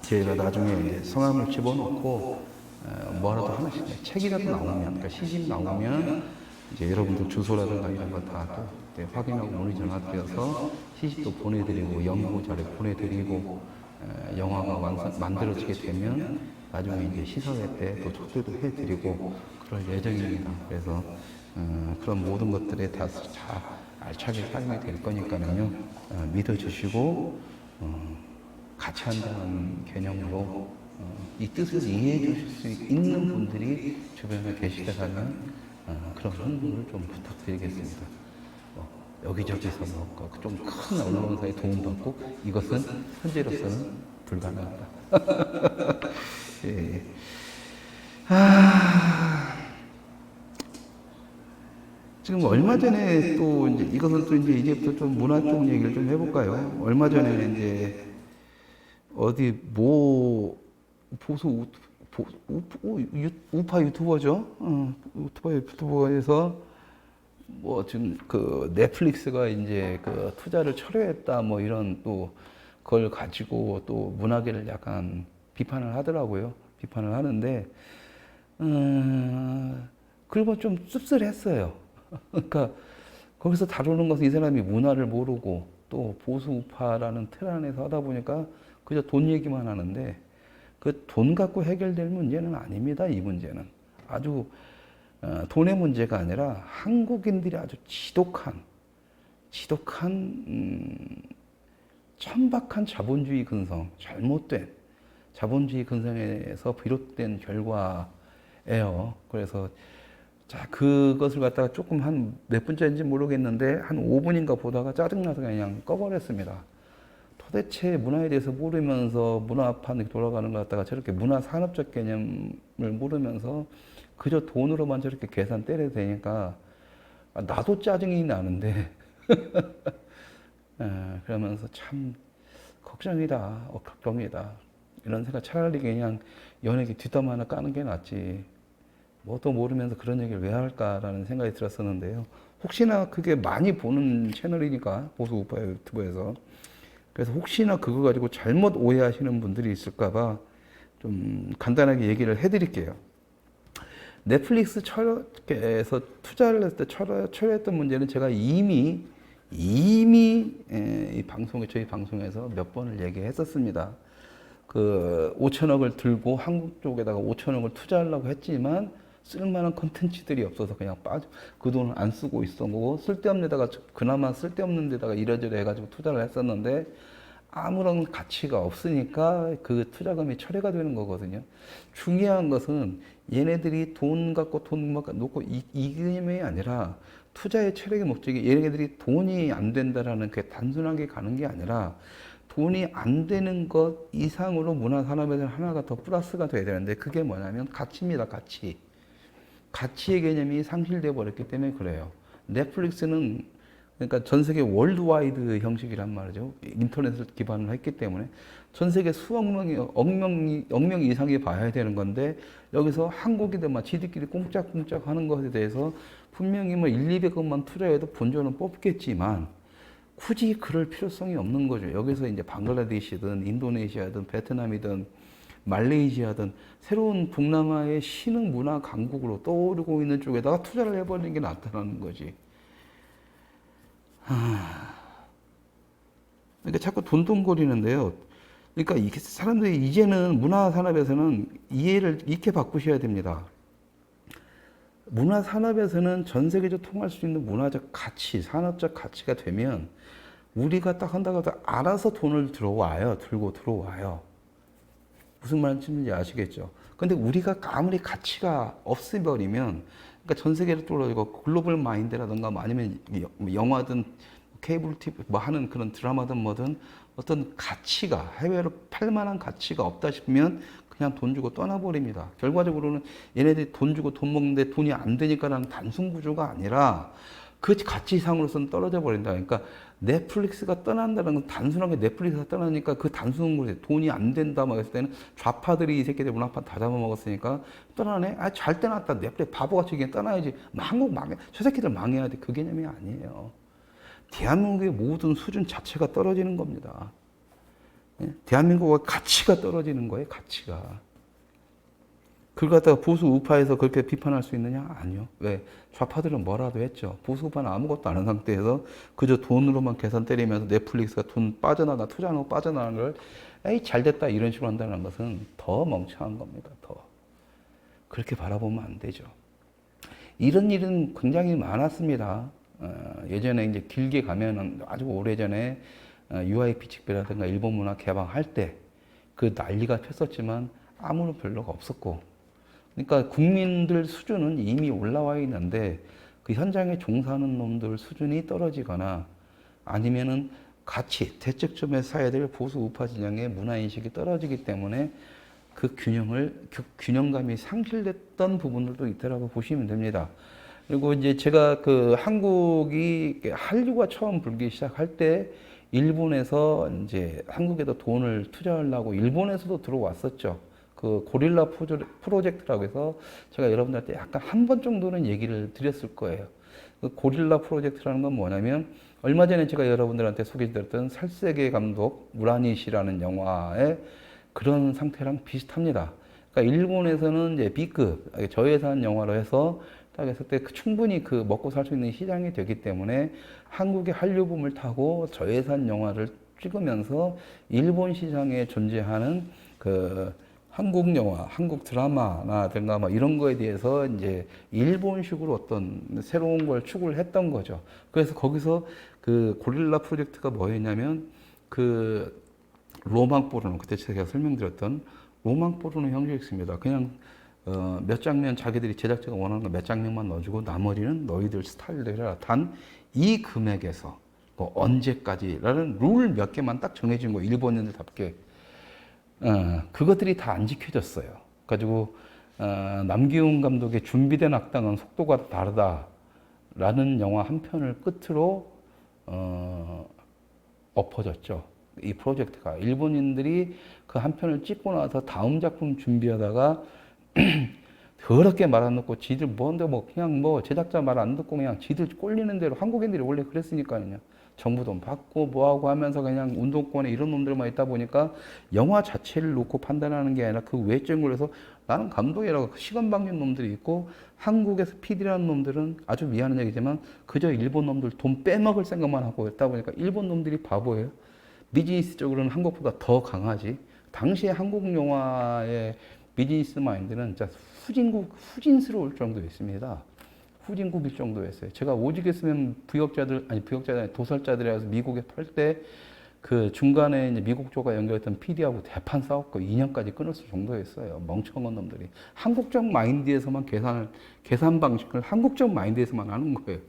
저희가 나중에 이제 성함을 집어넣고 뭐라도 하나씩 책이라도 나오면, 그러니까 시집 나오면 이제 여러분들 주소라든가 이런 거 다 또 확인하고 문의 전화드려서 시집도 보내드리고 연구 자료 보내드리고 영화가 만들어지게 되면 나중에 이제 시사회 때 또 초대도 해드리고 그럴 예정입니다. 그래서 그런 모든 것들에 다 알차게 사용이 될 거니까요. 믿어주시고 같이 한다는 개념으로 이 뜻을 이해해 주실 수 있는 분들이 주변에 계시다면 그런 홍보를 좀 부탁드리겠습니다. 여기저기서 좀 큰 언론사의 도움받고 이것은 현재로서는 불가능하다. 예. 지금 얼마 전에 또 이제 이것은 또 이제부터 좀 문화 쪽 얘기를 좀 해볼까요? 얼마 전에 이제 어디 보수 우파 유튜버죠. 우파 유튜버에서 뭐 지금 그 넷플릭스가 이제 그 투자를 철회했다 뭐 이런 또 그걸 가지고 또 문화계를 약간 비판을 하더라고요. 비판을 하는데 그리고 좀 씁쓸했어요. 그러니까 거기서 다루는 것은 이 사람이 문화를 모르고 또 보수 우파라는 틀 안에서 하다 보니까 그저 돈 얘기만 하는데 그 돈 갖고 해결될 문제는 아닙니다. 이 문제는 아주 돈의 문제가 아니라 한국인들이 아주 지독한 천박한 자본주의 근성, 잘못된 자본주의 근성에서 비롯된 결과예요. 그래서 자, 그것을 갖다가 조금 한 몇 분째인지 모르겠는데 한 5분인가 보다가 짜증나서 그냥 꺼버렸습니다. 도대체 문화에 대해서 모르면서 문화판이 돌아가는 것 갖다가 저렇게 문화산업적 개념을 모르면서 그저 돈으로만 저렇게 계산 때려도 되니까 나도 짜증이 나는데 그러면서 참 걱정이다, 걱정이다 이런 생각. 차라리 그냥 연예계 뒷담 하나 까는 게 낫지 뭣도 모르면서 그런 얘기를 왜 할까라는 생각이 들었었는데요. 혹시나 그게 많이 보는 채널이니까 보수 우파 유튜브에서, 그래서 혹시나 그거 가지고 잘못 오해하시는 분들이 있을까봐 좀 간단하게 얘기를 해드릴게요. 넷플릭스에서 투자를 했을 때 철회했던 문제는 제가 이미 이 방송에, 저희 방송에서 몇 번을 얘기했었습니다. 그 5천억을 들고 한국 쪽에다가 5천억을 투자하려고 했지만 쓸만한 컨텐츠들이 없어서 그냥 그 돈을 안 쓰고 있었던 거고, 쓸데없는 데다가 그나마 쓸데없는 데다가 이래저래 해가지고 투자를 했었는데 아무런 가치가 없으니까 그 투자금이 철회가 되는 거거든요. 중요한 것은 얘네들이 돈 갖고 돈 놓고 이 개념이 아니라 투자의 최력의 목적이 얘네들이 돈이 안 된다라는 그 단순하게 가는 게 아니라 돈이 안 되는 것 이상으로 문화산업에서 하나가 더 플러스가 돼야 되는데 그게 뭐냐면 가치입니다. 가치. 가치의 개념이 상실되어 버렸기 때문에 그래요. 넷플릭스는 그러니까 전 세계 월드와이드 형식이란 말이죠. 인터넷을 기반으로 했기 때문에 전 세계 수억 명이, 억 명 이상이 봐야 되는 건데 여기서 한국인들만 지들끼리 꽁짝꽁짝 하는 것에 대해서 분명히 뭐 200억만 투자해도 본전은 뽑겠지만 굳이 그럴 필요성이 없는 거죠. 여기서 이제 방글라데시든 인도네시아든 베트남이든 말레이시아든 새로운 동남아의 신흥 문화 강국으로 떠오르고 있는 쪽에다가 투자를 해버리는 게 낫다는 거지. 그러니까 자꾸 돈돈거리는데요. 그러니까 이게 사람들이 이제는 문화 산업에서는 이해를 이렇게 바꾸셔야 됩니다. 문화 산업에서는 전 세계적으로 통할 수 있는 문화적 가치, 산업적 가치가 되면 우리가 딱 한다고 해서 알아서 돈을 들고 들어와요. 무슨 말인지 아시겠죠? 근데 우리가 아무리 가치가 없애버리면, 그러니까 전 세계를 뚫어지고 글로벌 마인드라든가 뭐 아니면 영화든 케이블 TV 뭐 하는 그런 드라마든 뭐든 어떤 가치가 해외로 팔 만한 가치가 없다 싶으면 그냥 돈 주고 떠나버립니다. 결과적으로는 얘네들이 돈 주고 돈 먹는데 돈이 안 되니까라는 단순 구조가 아니라 그 가치 이상으로서는 떨어져 버린다. 그러니까 넷플릭스가 떠난다는 건 단순하게 넷플릭스가 떠나니까 그 단순한 거지. 돈이 안 된다 막 했을 때는 좌파들이 이 새끼들 문화판 다 잡아먹었으니까 떠나네. 아, 잘 떠났다. 넷플릭스 바보같이 그냥 떠나야지. 한국 망해. 저 새끼들 망해야 돼. 그 개념이 아니에요. 대한민국의 모든 수준 자체가 떨어지는 겁니다. 예? 대한민국의 가치가 떨어지는 거예요. 가치가. 그걸 갖다가 보수 우파에서 그렇게 비판할 수 있느냐? 아니요. 왜? 좌파들은 뭐라도 했죠. 보수 우파는 아무것도 안 한 상태에서 그저 돈으로만 계산 때리면서 넷플릭스가 돈 빠져나가, 투자하고 빠져나가는 걸, 에이, 잘 됐다, 이런 식으로 한다는 것은 더 멍청한 겁니다. 더. 그렇게 바라보면 안 되죠. 이런 일은 굉장히 많았습니다. 예전에 이제 길게 가면은 아주 오래전에 UIP 직배라든가 일본 문화 개방할 때 그 난리가 폈었지만 아무런 별로가 없었고, 그러니까 국민들 수준은 이미 올라와 있는데 그 현장에 종사하는 놈들 수준이 떨어지거나 아니면은 같이 대척점에 서야 될 보수 우파 진영의 문화인식이 떨어지기 때문에 그 균형감이 상실됐던 부분들도 있다라고 보시면 됩니다. 그리고 이제 제가 그 한국이 한류가 처음 불기 시작할 때 일본에서 이제 한국에도 돈을 투자하려고 일본에서도 들어왔었죠. 그 고릴라 프로젝트라고 해서 제가 여러분들한테 약간 한 번 정도는 얘기를 드렸을 거예요. 그 고릴라 프로젝트라는 건 뭐냐면 얼마 전에 제가 여러분들한테 소개드렸던 살세계 감독 무라니시라는 영화의 그런 상태랑 비슷합니다. 그러니까 일본에서는 이제 B급 저예산 영화로 해서 딱 했을 때 충분히 그 먹고 살 수 있는 시장이 되기 때문에 한국의 한류붐을 타고 저예산 영화를 찍으면서 일본 시장에 존재하는 그 한국 영화, 한국 드라마나든가 뭐 이런 거에 대해서 이제 일본식으로 어떤 새로운 걸 추구를 했던 거죠. 그래서 거기서 그 고릴라 프로젝트가 뭐였냐면 그 로망 포르노, 그때 제가 설명드렸던 로망 포르노 형식입니다. 그냥 몇 장면 자기들이 제작자가 원하는 거 몇 장면만 넣어주고 나머지는 너희들 스타일대로 해라. 단 이 금액에서 뭐 언제까지라는 룰 몇 개만 딱 정해진 거 일본인들답게 그것들이 다 안 지켜졌어요. 가지고 남기훈 감독의 준비된 악당은 속도가 다르다라는 영화 한 편을 끝으로 엎어졌죠. 이 프로젝트가 일본인들이 그 한 편을 찍고 나서 다음 작품 준비하다가 더럽게 말 안 듣고 지들 뭔데 뭐 그냥 뭐 제작자 말 안 듣고 그냥 지들 꼴리는 대로 한국인들이 원래 그랬으니까요. 정부 돈 받고 뭐하고 하면서 그냥 운동권에 이런 놈들만 있다 보니까 영화 자체를 놓고 판단하는 게 아니라 그 외적인 걸로 해서 나는 감독이라고 시간 방진 놈들이 있고 한국에서 PD라는 놈들은 아주 미안한 얘기지만 그저 일본 놈들 돈 빼먹을 생각만 하고 있다 보니까 일본 놈들이 바보예요. 비즈니스적으로는 한국보다 더 강하지. 당시에 한국 영화의 비즈니스 마인드는 진짜 후진스러울 정도였습니다. 후진국일 정도였어요. 제가 오직 했으면 도살자들이라서 미국에 팔 때 그 중간에 이제 미국 쪽과 연결했던 PD하고 대판 싸웠고 2년까지 끊었을 정도였어요. 멍청한 놈들이. 한국적 마인드에서만 계산 방식을 한국적 마인드에서만 하는 거예요.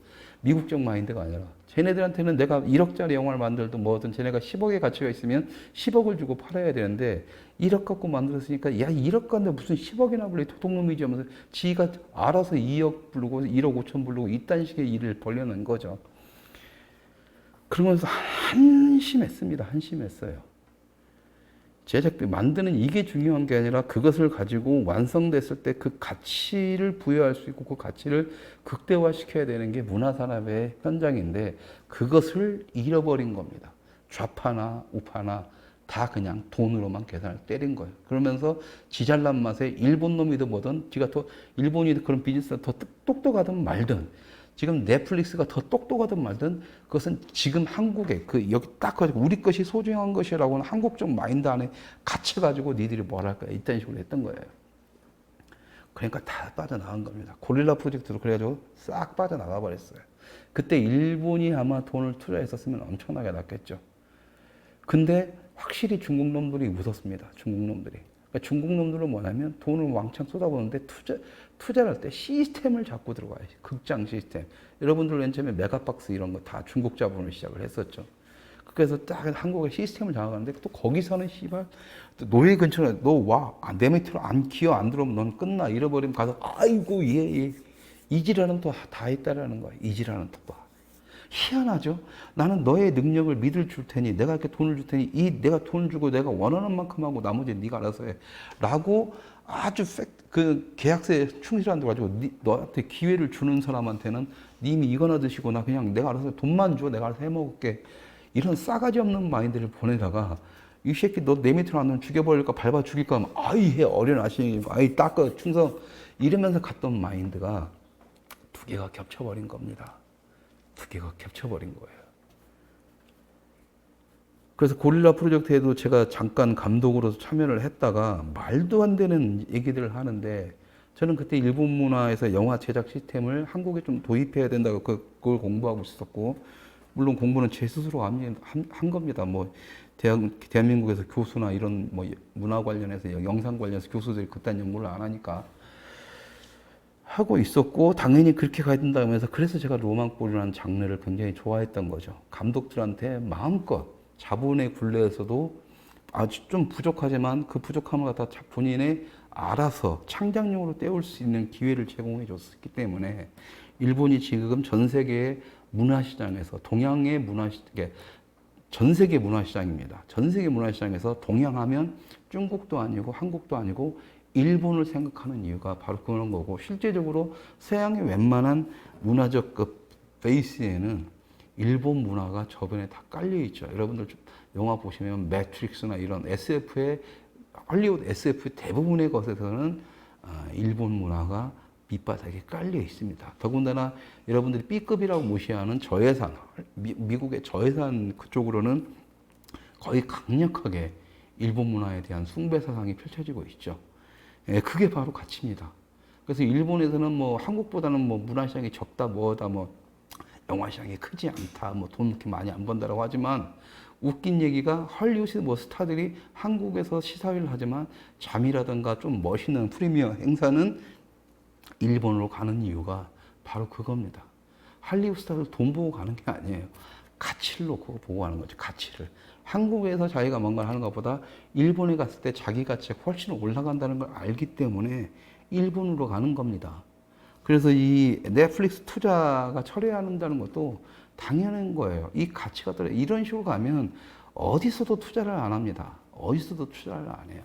미국적 마인드가 아니라. 쟤네들한테는 내가 1억짜리 영화를 만들든 뭐든 쟤네가 10억의 가치가 있으면 10억을 주고 팔아야 되는데 1억 갖고 만들었으니까 야 1억 갖는데 무슨 10억이나 불러 도둑놈이지 하면서 지가 알아서 2억 부르고 1억 5천 부르고 이딴 식의 일을 벌려낸 거죠. 그러면서 한심했습니다. 한심했어요. 제작비 만드는 이게 중요한 게 아니라 그것을 가지고 완성됐을 때 그 가치를 부여할 수 있고 그 가치를 극대화시켜야 되는 게 문화산업의 현장인데 그것을 잃어버린 겁니다. 좌파나 우파나 다 그냥 돈으로만 계산을 때린 거예요. 그러면서 지잘난 맛에 일본 놈이든 뭐든 지가 더 일본이 그런 비즈니스가 더 똑똑하든 말든 지금 넷플릭스가 더 똑똑하든 말든 그것은 지금 한국에 그 여기 딱 가지고 우리 것이 소중한 것이라고 하는 한국적 마인드 안에 갇혀 가지고 니들이 뭘 할 거야 이딴 식으로 했던 거예요. 그러니까 다 빠져나간 겁니다. 고릴라 프로젝트도 그래가지고 싹 빠져나가 버렸어요. 그때 일본이 아마 돈을 투자했었으면 엄청나게 났겠죠. 근데 확실히 중국 놈들이 웃었습니다. 중국 놈들이. 그러니까 중국 놈들은 뭐냐면 돈을 왕창 쏟아부는데 투자를 할 때 시스템을 잡고 들어가요. 극장 시스템. 여러분들 맨 처음에 메가박스 이런 거 다 중국 자본으로 시작을 했었죠. 그래서 딱 한국의 시스템을 장악하는데 또 거기서는 씨발 노예 근처에 너 와. 내 밑으로 안 기어 안 들어오면 넌 끝나. 잃어버리면 가서 아이고 얘. 이지라는 또 다 했다라는 거야. 이지라는 또 봐. 희한하죠? 나는 너의 능력을 믿을 줄 테니 내가 이렇게 돈을 줄 테니 내가 돈을 주고 내가 원하는 만큼 하고 나머지 네가 알아서 해. 라고 아주 그 계약서에 충실한 데 가지고 너한테 기회를 주는 사람한테는 님이 이거나 드시고 나 그냥 내가 알아서 돈만 줘. 내가 알아서 해 먹을게. 이런 싸가지 없는 마인드를 보내다가 이 새끼 너 내 밑으로 안 오면 죽여버릴까 밟아 죽일까 하면 아이 해 어련하시니 아이 닦아 충성 이러면서 갔던 마인드가 두 개가 겹쳐버린 겁니다. 두 개가 겹쳐버린 거예요. 그래서 고릴라 프로젝트에도 제가 잠깐 감독으로서 참여를 했다가 말도 안 되는 얘기들을 하는데 저는 그때 일본 문화에서 영화 제작 시스템을 한국에 좀 도입해야 된다고 그걸 공부하고 있었고 물론 공부는 제 스스로 한 겁니다. 뭐 대한민국에서 교수나 이런 뭐 문화 관련해서 영상 관련해서 교수들이 그딴 연구를 안 하니까 하고 있었고 당연히 그렇게 가야 된다면서 그래서 제가 로망볼이라는 장르를 굉장히 좋아했던 거죠. 감독들한테 마음껏 자본의 굴레에서도 아주 좀 부족하지만 그 부족함을 갖다 본인의 알아서 창작용으로 때울 수 있는 기회를 제공해 줬기 때문에 일본이 지금 전 세계의 문화시장에서 동양의 문화시장, 전 세계 문화시장입니다. 전 세계 문화시장에서 동양하면 중국도 아니고 한국도 아니고 일본을 생각하는 이유가 바로 그런 거고 실제적으로 서양의 웬만한 문화적 그 베이스에는 일본 문화가 저변에 다 깔려 있죠. 여러분들 영화 보시면 매트릭스나 이런 SF의 할리우드 SF 대부분의 것에서는 일본 문화가 밑바닥에 깔려 있습니다. 더군다나 여러분들이 B급이라고 무시하는 저예산, 미국의 저예산 그쪽으로는 거의 강력하게 일본 문화에 대한 숭배 사상이 펼쳐지고 있죠. 예, 그게 바로 가치입니다. 그래서 일본에서는 뭐 한국보다는 뭐 문화시장이 적다 뭐다 뭐 영화시장이 크지 않다 뭐 돈 그렇게 많이 안 번다라고 하지만 웃긴 얘기가 헐리우드 뭐 스타들이 한국에서 시사회를 하지만 잠이라든가 좀 멋있는 프리미어 행사는 일본으로 가는 이유가 바로 그겁니다. 할리우드 스타들 돈 보고 가는 게 아니에요. 가치를 놓고 보고 가는 거죠. 가치를. 한국에서 자기가 뭔가 하는 것보다 일본에 갔을 때 자기 가치가 훨씬 올라간다는 걸 알기 때문에 일본으로 가는 겁니다. 그래서 이 넷플릭스 투자가 철회한다는 것도 당연한 거예요. 이 가치가 떨어져. 이런 식으로 가면 어디서도 투자를 안 합니다. 어디서도 투자를 안 해요.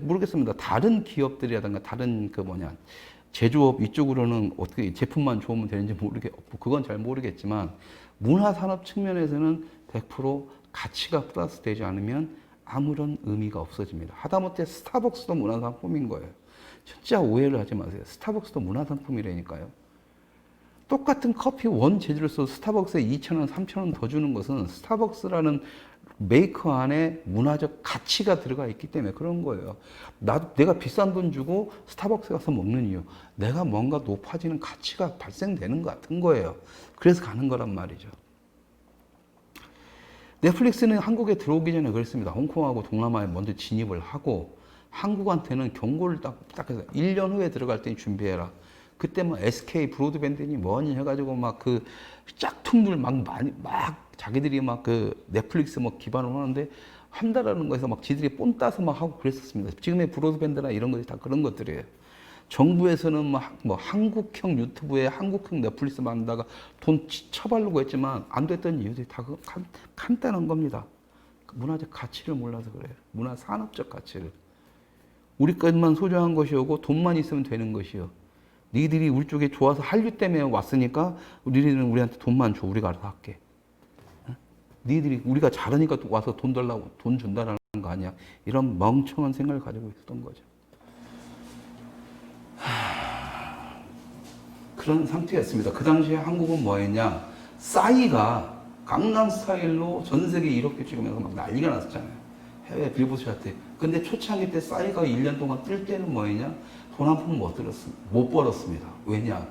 모르겠습니다. 다른 기업들이라든가 다른 제조업 이쪽으로는 어떻게 제품만 좋으면 되는지 그건 잘 모르겠지만 문화산업 측면에서는 100% 가치가 플러스 되지 않으면 아무런 의미가 없어집니다. 하다못해 스타벅스도 문화상품인 거예요. 진짜 오해를 하지 마세요. 스타벅스도 문화상품이라니까요. 똑같은 커피 원 재질을 써서 스타벅스에 2,000원, 3,000원 더 주는 것은 스타벅스라는 메이커 안에 문화적 가치가 들어가 있기 때문에 그런 거예요. 내가 비싼 돈 주고 스타벅스 가서 먹는 이유. 내가 뭔가 높아지는 가치가 발생되는 것 같은 거예요. 그래서 가는 거란 말이죠. 넷플릭스는 한국에 들어오기 전에 그랬습니다. 홍콩하고 동남아에 먼저 진입을 하고 한국한테는 경고를 딱 해서 1년 후에 들어갈 때니 준비해라. 그때 뭐 SK 브로드밴드니 뭐니 해가지고 막 그 짝퉁들 막 자기들이 막 그 넷플릭스 뭐 기반으로 하는데 한다라는 거에서 막 지들이 뽐 따서 막 하고 그랬었습니다. 지금의 브로드밴드나 이런 것이 다 그런 것들이에요. 정부에서는 뭐 한국형 유튜브에 한국형 넷플릭스 만다가 돈 쳐바르고 했지만 안 됐던 이유들이 다 간단한 겁니다. 문화적 가치를 몰라서 그래요. 문화 산업적 가치를. 우리 것만 소중한 것이오고 돈만 있으면 되는 것이요. 니들이 우리 쪽에 좋아서 한류 때문에 왔으니까 니들은 우리한테 돈만 줘. 우리가 알아서 할게. 니들이 우리가 잘하니까 와서 돈 달라고 돈 준다라는 거 아니야. 이런 멍청한 생각을 가지고 있었던 거죠. 그런 상태였습니다. 그 당시에 한국은 뭐 했냐. 싸이가 강남 스타일로 전 세계 이렇게 찍으면서 막 난리가 났었잖아요. 해외 빌보드 차트. 근데 초창기 때 싸이가 1년 동안 뜰 때는 뭐 했냐. 돈 한 푼 못 벌었습니다. 왜냐.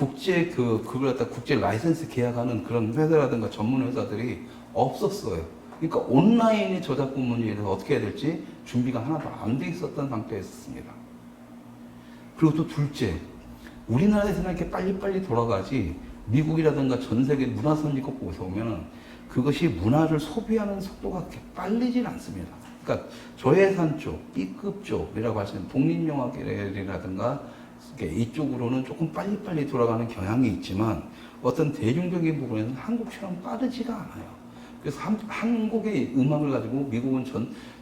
그걸 갖다 국제 라이센스 계약하는 그런 회사라든가 전문 회사들이 없었어요. 그러니까 온라인의 저작권문에 대해서 어떻게 해야 될지 준비가 하나도 안 돼 있었던 상태였습니다. 그리고 또 둘째, 우리나라에서는 이렇게 빨리빨리 돌아가지 미국이라든가 전 세계 문화 선진국 보고서 보면은 그것이 문화를 소비하는 속도가 그렇게 빠르진 않습니다. 그러니까 저예산 쪽, B급 쪽이라고 하시는 독립영화계라든가 이쪽으로는 조금 빨리빨리 돌아가는 경향이 있지만 어떤 대중적인 부분에서는 한국처럼 빠르지가 않아요. 그래서 한국의 음악을 가지고 미국은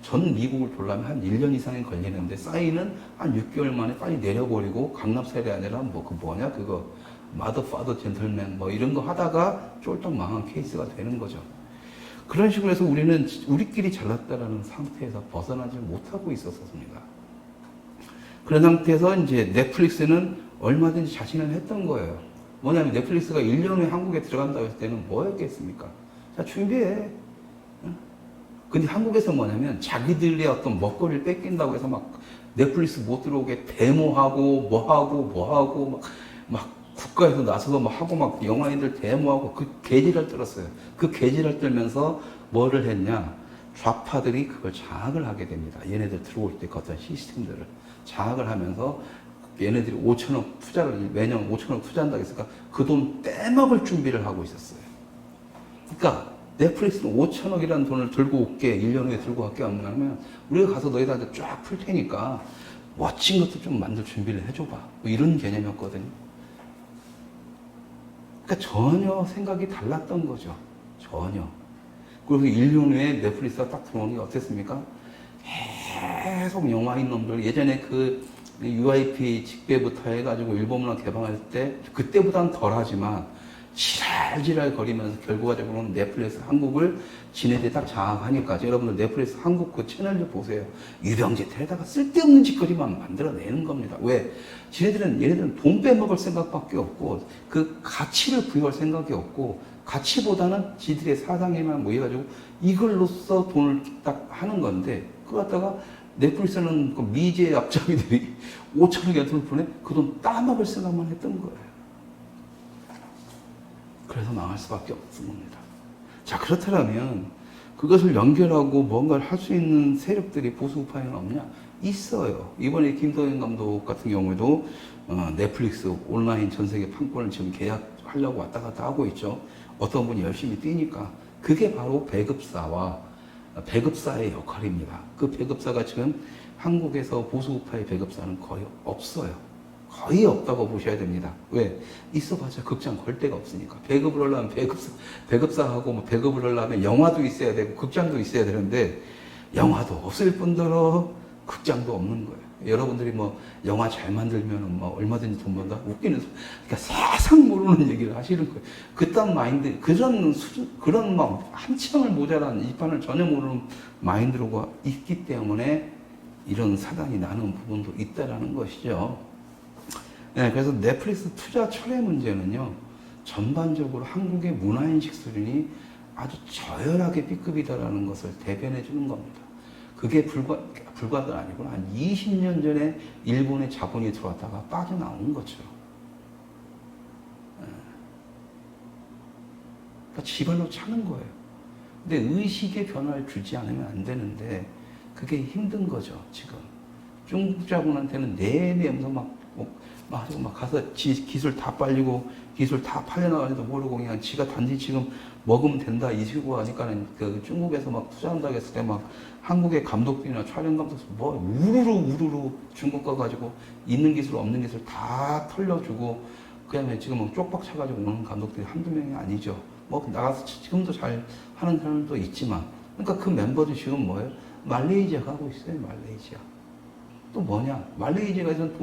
전 미국을 돌려면 한 1년 이상이 걸리는데 싸이는 한 6개월 만에 빨리 내려버리고 강남스타일이 아니라 그거 마더 파더 젠틀맨 뭐 이런 거 하다가 쫄딱 망한 케이스가 되는 거죠. 그런 식으로 해서 우리는 우리끼리 잘났다라는 상태에서 벗어나지 못하고 있었습니다. 그런 상태에서 이제 넷플릭스는 얼마든지 자신을 했던 거예요. 뭐냐면 넷플릭스가 1년 후에 한국에 들어간다고 했을 때는 뭐였겠습니까? 자, 준비해. 근데 한국에서 뭐냐면 자기들의 어떤 먹거리를 뺏긴다고 해서 막 넷플릭스 못 들어오게 데모하고 뭐하고 막 국가에서 나서서 막 하고 막 영화인들 데모하고 그 개지를 떨었어요. 그 개지를 떨면서 뭐를 했냐? 좌파들이 그걸 장악을 하게 됩니다. 얘네들 들어올 때 그 어떤 시스템들을 장악을 하면서 얘네들이 5천억 투자를 매년 5천억 투자한다고 했으니까 그 돈 떼먹을 준비를 하고 있었어요. 그러니까 넷플릭스는 5천억이라는 돈을 들고 올게 1년 후에 들고 갈게 없냐면 우리가 가서 너희들한테 쫙 풀 테니까 멋진 것도 좀 만들 준비를 해줘봐. 뭐 이런 개념이었거든요. 그러니까 전혀 생각이 달랐던 거죠. 전혀. 그리고 1년 후에 넷플릭스가 딱 들어오는 게 어땠습니까? 계속 영화인 놈들 예전에 그 UIP 직배부터 해가지고 일본문화 개방할 때 그때보다는 덜하지만 지랄지랄 거리면서 결과적으로는 넷플릭스 한국을 지네들이 딱 장악하니까 여러분들 넷플릭스 한국 그 채널 좀 보세요. 유병재 텔에다가 쓸데없는 짓거리만 만들어내는 겁니다. 왜? 얘네들은 돈 빼먹을 생각밖에 없고 그 가치를 부여할 생각이 없고 가치보다는 지들의 사상에만 모여가지고 이걸로써 돈을 딱 하는 건데 그거 갖다가 넷플릭스는 그 미제 앞잡이들이 5천억의 돈을 보내 그 돈 따먹을 생각만 했던 거예요. 그래서 망할 수밖에 없습니다. 자, 그렇다면 그것을 연결하고 뭔가를 할 수 있는 세력들이 보수우파에는 없냐? 있어요. 이번에 김도현 감독 같은 경우에도 넷플릭스 온라인 전 세계 판권을 지금 계약하려고 왔다 갔다 하고 있죠. 어떤 분이 열심히 뛰니까. 그게 바로 배급사의 역할입니다. 그 배급사가 지금 한국에서 보수우파의 배급사는 거의 없어요. 거의 없다고 보셔야 됩니다. 왜? 있어봤자 극장 걸 데가 없으니까. 배급을 하려면 배급사하고 뭐 배급을 하려면 영화도 있어야 되고 극장도 있어야 되는데 영화도 없을 뿐더러 극장도 없는 거예요. 여러분들이 뭐 영화 잘 만들면 뭐 얼마든지 돈 번다? 웃기는 소리. 그러니까 세상 모르는 얘기를 하시는 거예요. 그딴 마인드, 그런 막 한참을 모자란 이판을 전혀 모르는 마인드로가 있기 때문에 이런 사단이 나는 부분도 있다라는 것이죠. 네, 그래서 넷플릭스 투자 철회 문제는요, 전반적으로 한국의 문화인식 수준이 아주 저열하게 B급이다라는 것을 대변해 주는 겁니다. 그게 불과도 아니고 한 20년 전에 일본의 자본이 들어왔다가 빠져나온 거죠. 그러니까 지발로 차는 거예요. 근데 의식의 변화를 주지 않으면 안 되는데 그게 힘든 거죠, 지금. 중국 자본한테는 내내 막 가서 기술 다 빨리고 기술 다 팔려나가지도 모르고 그냥 지가 단지 지금 먹으면 된다 이 식으로 하니까는 그 중국에서 막 투자한다고 했을 때 막 한국의 감독들이나 촬영 감독 뭐 우르르 중국 가가지고 있는 기술 없는 기술 다 털려주고 그다음에 지금 쪽박 차가지고 오는 감독들이 한두 명이 아니죠. 뭐 나가서 지금도 잘 하는 사람도 있지만 그러니까 그 멤버들 지금 뭐예요? 말레이시아 가고 있어요. 말레이시아. 또 뭐냐? 말레이시아에서는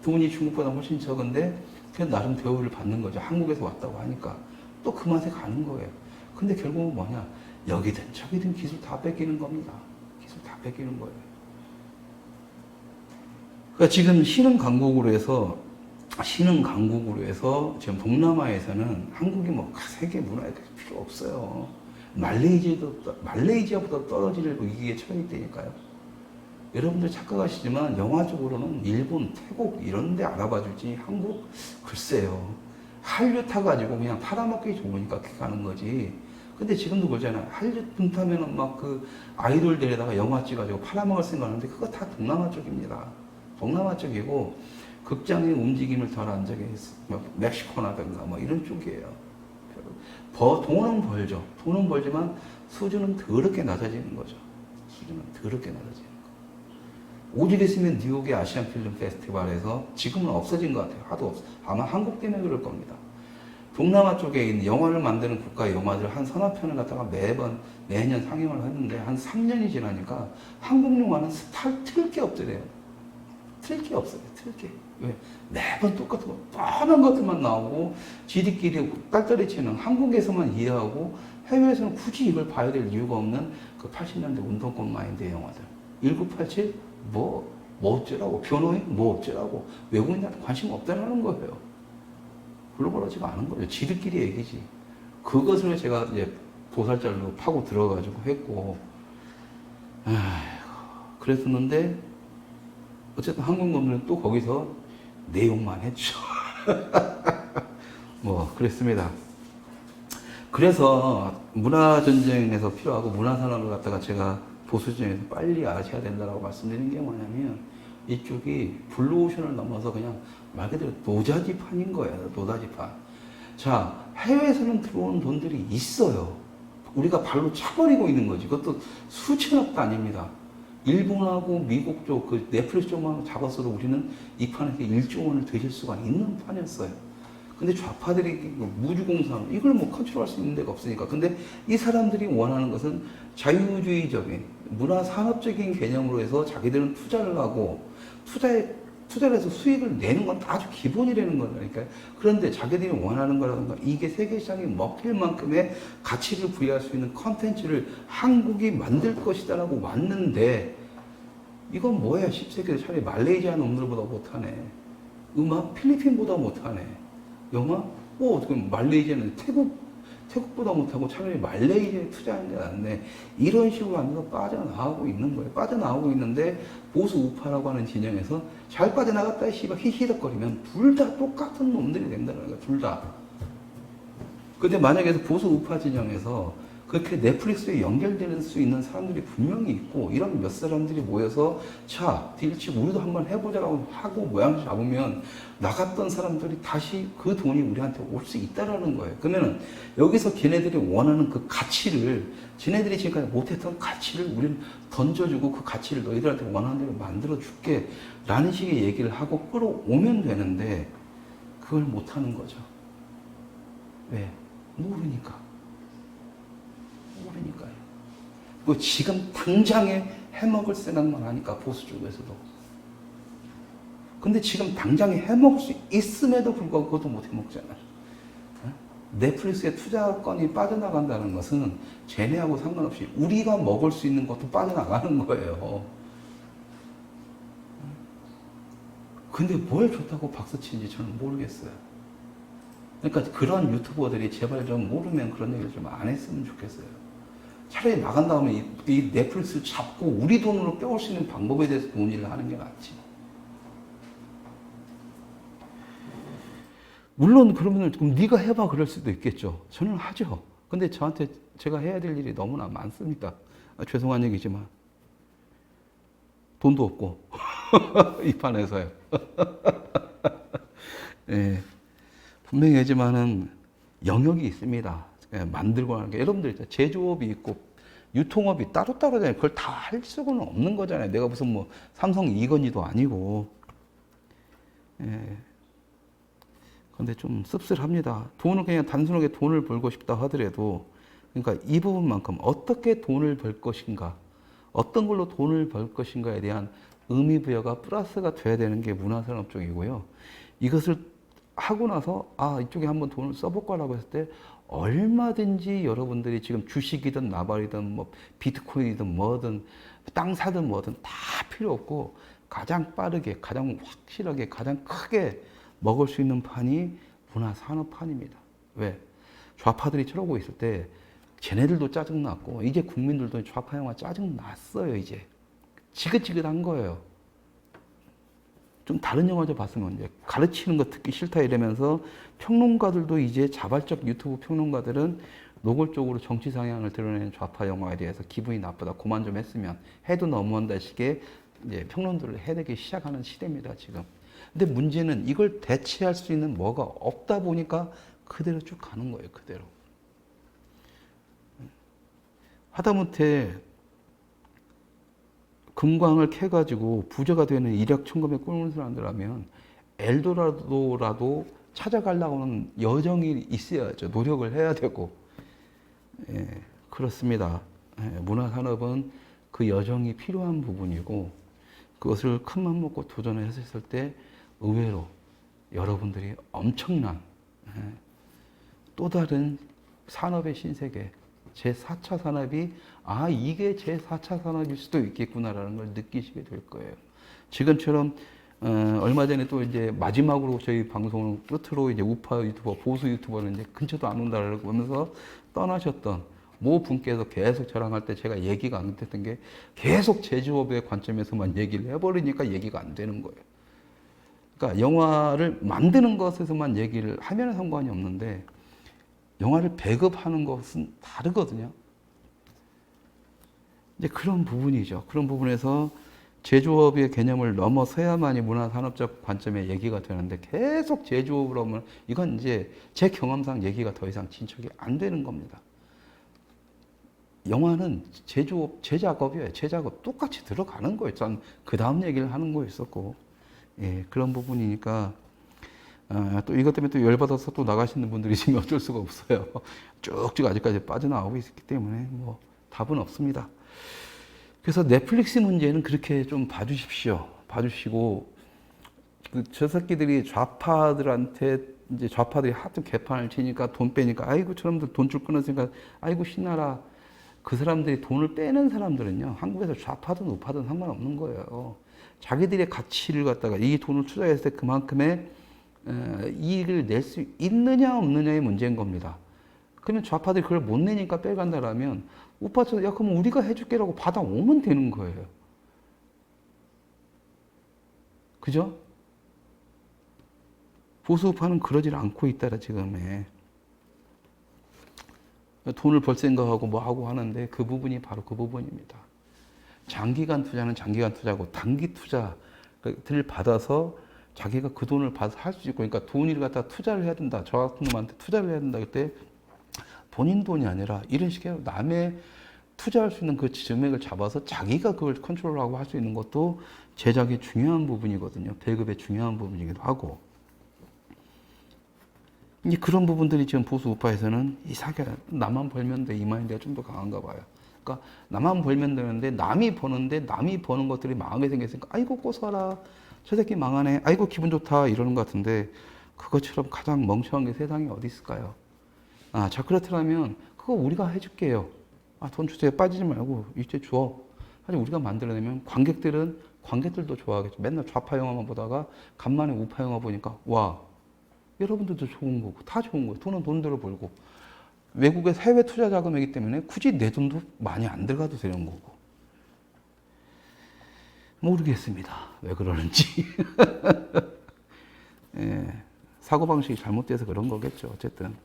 돈이 중국보다 훨씬 적은데 그냥 나름 대우를 받는 거죠. 한국에서 왔다고 하니까 또 그 맛에 가는 거예요. 근데 결국은 뭐냐? 여기든 저기든 기술 다 뺏기는 겁니다. 기술 다 뺏기는 거예요. 그러니까 지금 신흥 강국으로 해서 지금 동남아에서는 한국이 뭐 세계 문화에 필요 없어요. 말레이시아보다 떨어질 위기에 처해 있다니까요. 여러분들 착각하시지만 영화적으로는 일본, 태국 이런 데 알아봐 주지 한국 글쎄요. 한류 타가지고 그냥 팔아먹기 좋으니까 그렇게 가는 거지. 근데 지금도 그러잖아요. 한류 등 타면은 막 그 아이돌 데려다가 영화 찍어가지고 팔아먹을 생각하는데 그거 다 동남아 쪽입니다. 동남아 쪽이고 극장의 움직임을 덜 안 적게 뭐 멕시코나든가 뭐 이런 쪽이에요. 돈은 벌죠. 돈은 벌지만 수준은 더럽게 낮아지는 거죠. 수준은 더럽게 낮아지는 거. 오직 있으면 뉴욕의 아시안 필름 페스티벌에서 지금은 없어진 것 같아요. 하도 없어. 아마 한국 때문에 그럴 겁니다. 동남아 쪽에 있는 영화를 만드는 국가 영화들 한 서너 편을 갖다가 매년 상영을 했는데 한 3년이 지나니까 한국 영화는 틀 게 없더래요. 틀 게 없어요. 틀 게. 왜? 매번 똑같은 거, 뻔한 것들만 나오고 지들끼리 딸딸이 치는 한국에서만 이해하고 해외에서는 굳이 이걸 봐야 될 이유가 없는 그 80년대 운동권 마인드의 영화들. 1987? 뭐 어쩌라고. 변호인? 뭐 어쩌라고. 외국인한테 관심 없다는 거예요. 글로벌하지가 않은 거예요. 지들끼리 얘기지. 그것을 제가 이제 도살자로 파고 들어가지고 했고, 그랬었는데, 어쨌든 한국 놈들은 또 거기서 내용만 했죠. 뭐, 그랬습니다. 그래서 문화전쟁에서 필요하고 문화산업을 갖다가 제가 보수전에서 빨리 아셔야 된다고 말씀드리는 게 뭐냐면, 이쪽이 블루오션을 넘어서 그냥 말 그대로 노자지판인 거예요. 노자지판. 자, 해외에서는 들어오는 돈들이 있어요. 우리가 발로 차버리고 있는 거지. 그것도 수천억도 아닙니다. 일본하고 미국 쪽, 그 넷플릭스 쪽만 잡았어도 우리는 이 판에서 1조 원을 되실 수가 있는 판이었어요. 근데 좌파들이 무주공산, 이걸 뭐 컨트롤할 수 있는 데가 없으니까. 근데 이 사람들이 원하는 것은 자유주의적인, 문화산업적인 개념으로 해서 자기들은 투자를 하고, 투자를 해서 수익을 내는 건 아주 기본이라는 거니까. 그런데 자기들이 원하는 거라든가 이게 세계 시장에 먹힐 만큼의 가치를 부여할 수 있는 컨텐츠를 한국이 만들 것이다라고 왔는데, 이건 뭐야? 10세기에 차라리 말레이시아 놈들보다 못하네. 음악 필리핀보다 못하네. 영화 어떻게 말레이시아는 태국보다 못하고 차라리 말레이시아에 투자하는 게 낫네. 이런 식으로 하면서 빠져나가고 있는 거예요. 빠져나가고 있는데 보수 우파라고 하는 진영에서 잘 빠져나갔다 씨발 히히덕거리면 둘 다 똑같은 놈들이 된다는 거예요. 둘 다. 근데 만약에 보수 우파 진영에서 그렇게 넷플릭스에 연결되는 수 있는 사람들이 분명히 있고 이런 몇 사람들이 모여서 자, 딜치 우리도 한번 해보자라고 하고 모양 잡으면 나갔던 사람들이 다시 그 돈이 우리한테 올 수 있다라는 거예요. 그러면은 여기서 걔네들이 원하는 그 가치를 지네들이 지금까지 못했던 가치를 우리는 던져주고 그 가치를 너희들한테 원하는 대로 만들어 줄게 라는 식의 얘기를 하고 끌어오면 되는데 그걸 못하는 거죠. 왜? 모르니까. 모르니까요. 뭐 지금 당장에 해먹을 생각만 하니까 보수 쪽에서도. 근데 지금 당장에 해먹을 수 있음에도 불구하고 그것도 못 해먹잖아요. 넷플릭스에 투자건이 빠져나간다는 것은 쟤네하고 상관없이 우리가 먹을 수 있는 것도 빠져나가는 거예요. 근데 뭘 좋다고 박수치는지 저는 모르겠어요. 그러니까 그런 유튜버들이 제발 좀 모르면 그런 얘기를 좀 안 했으면 좋겠어요. 차라리 나간 다음에 이 넷플릭스를 잡고 우리 돈으로 빼올 수 있는 방법에 대해서 논의를 하는 게 낫지. 물론 그러면 그럼 네가 해봐 그럴 수도 있겠죠. 저는 하죠. 근데 저한테 제가 해야 될 일이 너무나 많습니다. 죄송한 얘기지만 돈도 없고 이 판에서요. 네. 분명히 하지만은 영역이 있습니다. 만들고 하는 게 여러분들 제조업이 있고 유통업이 따로따로잖아요. 그걸 다 할 수는 없는 거잖아요. 내가 무슨 뭐 삼성 이건희도 아니고. 예. 근데 좀 씁쓸합니다. 돈을 그냥 단순하게 돈을 벌고 싶다 하더라도 그러니까 이 부분만큼 어떻게 돈을 벌 것인가, 어떤 걸로 돈을 벌 것인가에 대한 의미 부여가 플러스가 돼야 되는 게 문화산업 쪽이고요. 이것을 하고 나서 이쪽에 한번 돈을 써볼 거라고 했을 때 얼마든지 여러분들이 지금 주식이든 나발이든 뭐 비트코인이든 뭐든 땅 사든 뭐든 다 필요 없고 가장 빠르게 가장 확실하게 가장 크게 먹을 수 있는 판이 문화산업판입니다. 왜? 좌파들이 저러고 있을 때 쟤네들도 짜증났고 이제 국민들도 좌파 영화 짜증났어요. 이제 지긋지긋한 거예요. 좀 다른 영화 좀 봤으면 이제 가르치는 거 듣기 싫다 이러면서 평론가들도 이제 자발적 유튜브 평론가들은 노골적으로 정치 상향을 드러내는 좌파 영화에 대해서 기분이 나쁘다. 그만 좀 했으면 해도 너무한다 식의 이제 평론들을 해내기 시작하는 시대입니다, 지금. 근데 문제는 이걸 대체할 수 있는 뭐가 없다 보니까 그대로 쭉 가는 거예요, 그대로. 하다못해 금광을 캐가지고 부자가 되는 일확천금의 꿈을 사람들하면 엘도라도라도 찾아가려고는 여정이 있어야죠. 노력을 해야 되고. 예, 그렇습니다. 예, 문화산업은 그 여정이 필요한 부분이고 그것을 큰맘 먹고 도전을 했을 때 의외로 여러분들이 엄청난 또 다른 산업의 신세계 제4차 산업이 이게 제4차 산업일 수도 있겠구나라는 걸 느끼시게 될 거예요. 지금처럼 얼마 전에 또 이제 마지막으로 저희 방송을 끝으로 이제 우파 유튜버, 보수 유튜버는 이제 근처도 안 온다라고 하면서 떠나셨던 모 분께서 계속 자랑할 때 제가 얘기가 안 됐던 게 계속 제조업의 관점에서만 얘기를 해버리니까 얘기가 안 되는 거예요. 그러니까 영화를 만드는 것에서만 얘기를 하면 상관이 없는데 영화를 배급하는 것은 다르거든요. 이제 그런 부분이죠. 그런 부분에서 제조업의 개념을 넘어서야만이 문화산업적 관점의 얘기가 되는데 계속 제조업으로 하면 이건 이제 제 경험상 얘기가 더 이상 진척이 안 되는 겁니다. 영화는 제조업, 제작업이에요. 제작업 똑같이 들어가는 거예요. 전 그 다음 얘기를 하는 거였었고, 예, 그런 부분이니까 또 이것 때문에 또 열받아서 또 나가시는 분들이 지금 어쩔 수가 없어요. 쭉쭉 아직까지 빠져나오고 있기 때문에 뭐 답은 없습니다. 그래서 넷플릭스 문제는 그렇게 좀 봐주십시오. 봐주시고 저 새끼들이 좌파들한테 이제 좌파들이 하도 개판을 치니까 돈 빼니까 아이고 저놈들 돈 줄 끊었으니까 아이고 신나라. 그 사람들이 돈을 빼는 사람들은요 한국에서 좌파든 우파든 상관없는 거예요. 자기들의 가치를 갖다가 이 돈을 투자했을 때 그만큼의 이익을 낼 수 있느냐 없느냐의 문제인 겁니다. 그러면 좌파들이 그걸 못 내니까 빼간다라면 우파도 야 그럼 우리가 해줄게라고 받아오면 되는 거예요. 그죠? 보수 우파는 그러질 않고 있다라 지금에 돈을 벌 생각하고 뭐 하고 하는데 그 부분이 바로 그 부분입니다. 장기간 투자는 장기간 투자고 단기 투자를 받아서 자기가 그 돈을 받아서 할 수 있고 그러니까 돈을 갖다 투자를 해야 된다. 저 같은 놈한테 투자를 해야 된다. 그때 본인 돈이 아니라 이런 식의 남의 투자할 수 있는 그 금액을 잡아서 자기가 그걸 컨트롤하고 할 수 있는 것도 제작의 중요한 부분이거든요. 배급의 중요한 부분이기도 하고. 이제 그런 부분들이 지금 보수 우파에서는 이상하게 나만 벌면 돼 이 마인드가 좀 더 강한가 봐요. 그러니까 나만 벌면 되는데 남이 버는데 남이 버는 것들이 망하게 생겼으니까 아이고 꼬사라 저 새끼 망하네 아이고 기분 좋다 이러는 것 같은데 그것처럼 가장 멍청한 게 세상에 어디 있을까요? 자 그렇다면 그거 우리가 해줄게요. 돈 주세요. 빠지지 말고 이제 줘. 사실 우리가 만들어내면 관객들도 좋아하겠죠. 맨날 좌파 영화만 보다가 간만에 우파 영화 보니까 와 여러분들도 좋은 거고 다 좋은 거예요. 돈은 돈대로 벌고 외국의 해외 투자 자금이기 때문에 굳이 내 돈도 많이 안 들어가도 되는 거고 모르겠습니다. 왜 그러는지 예, 사고방식이 잘못돼서 그런 거겠죠. 어쨌든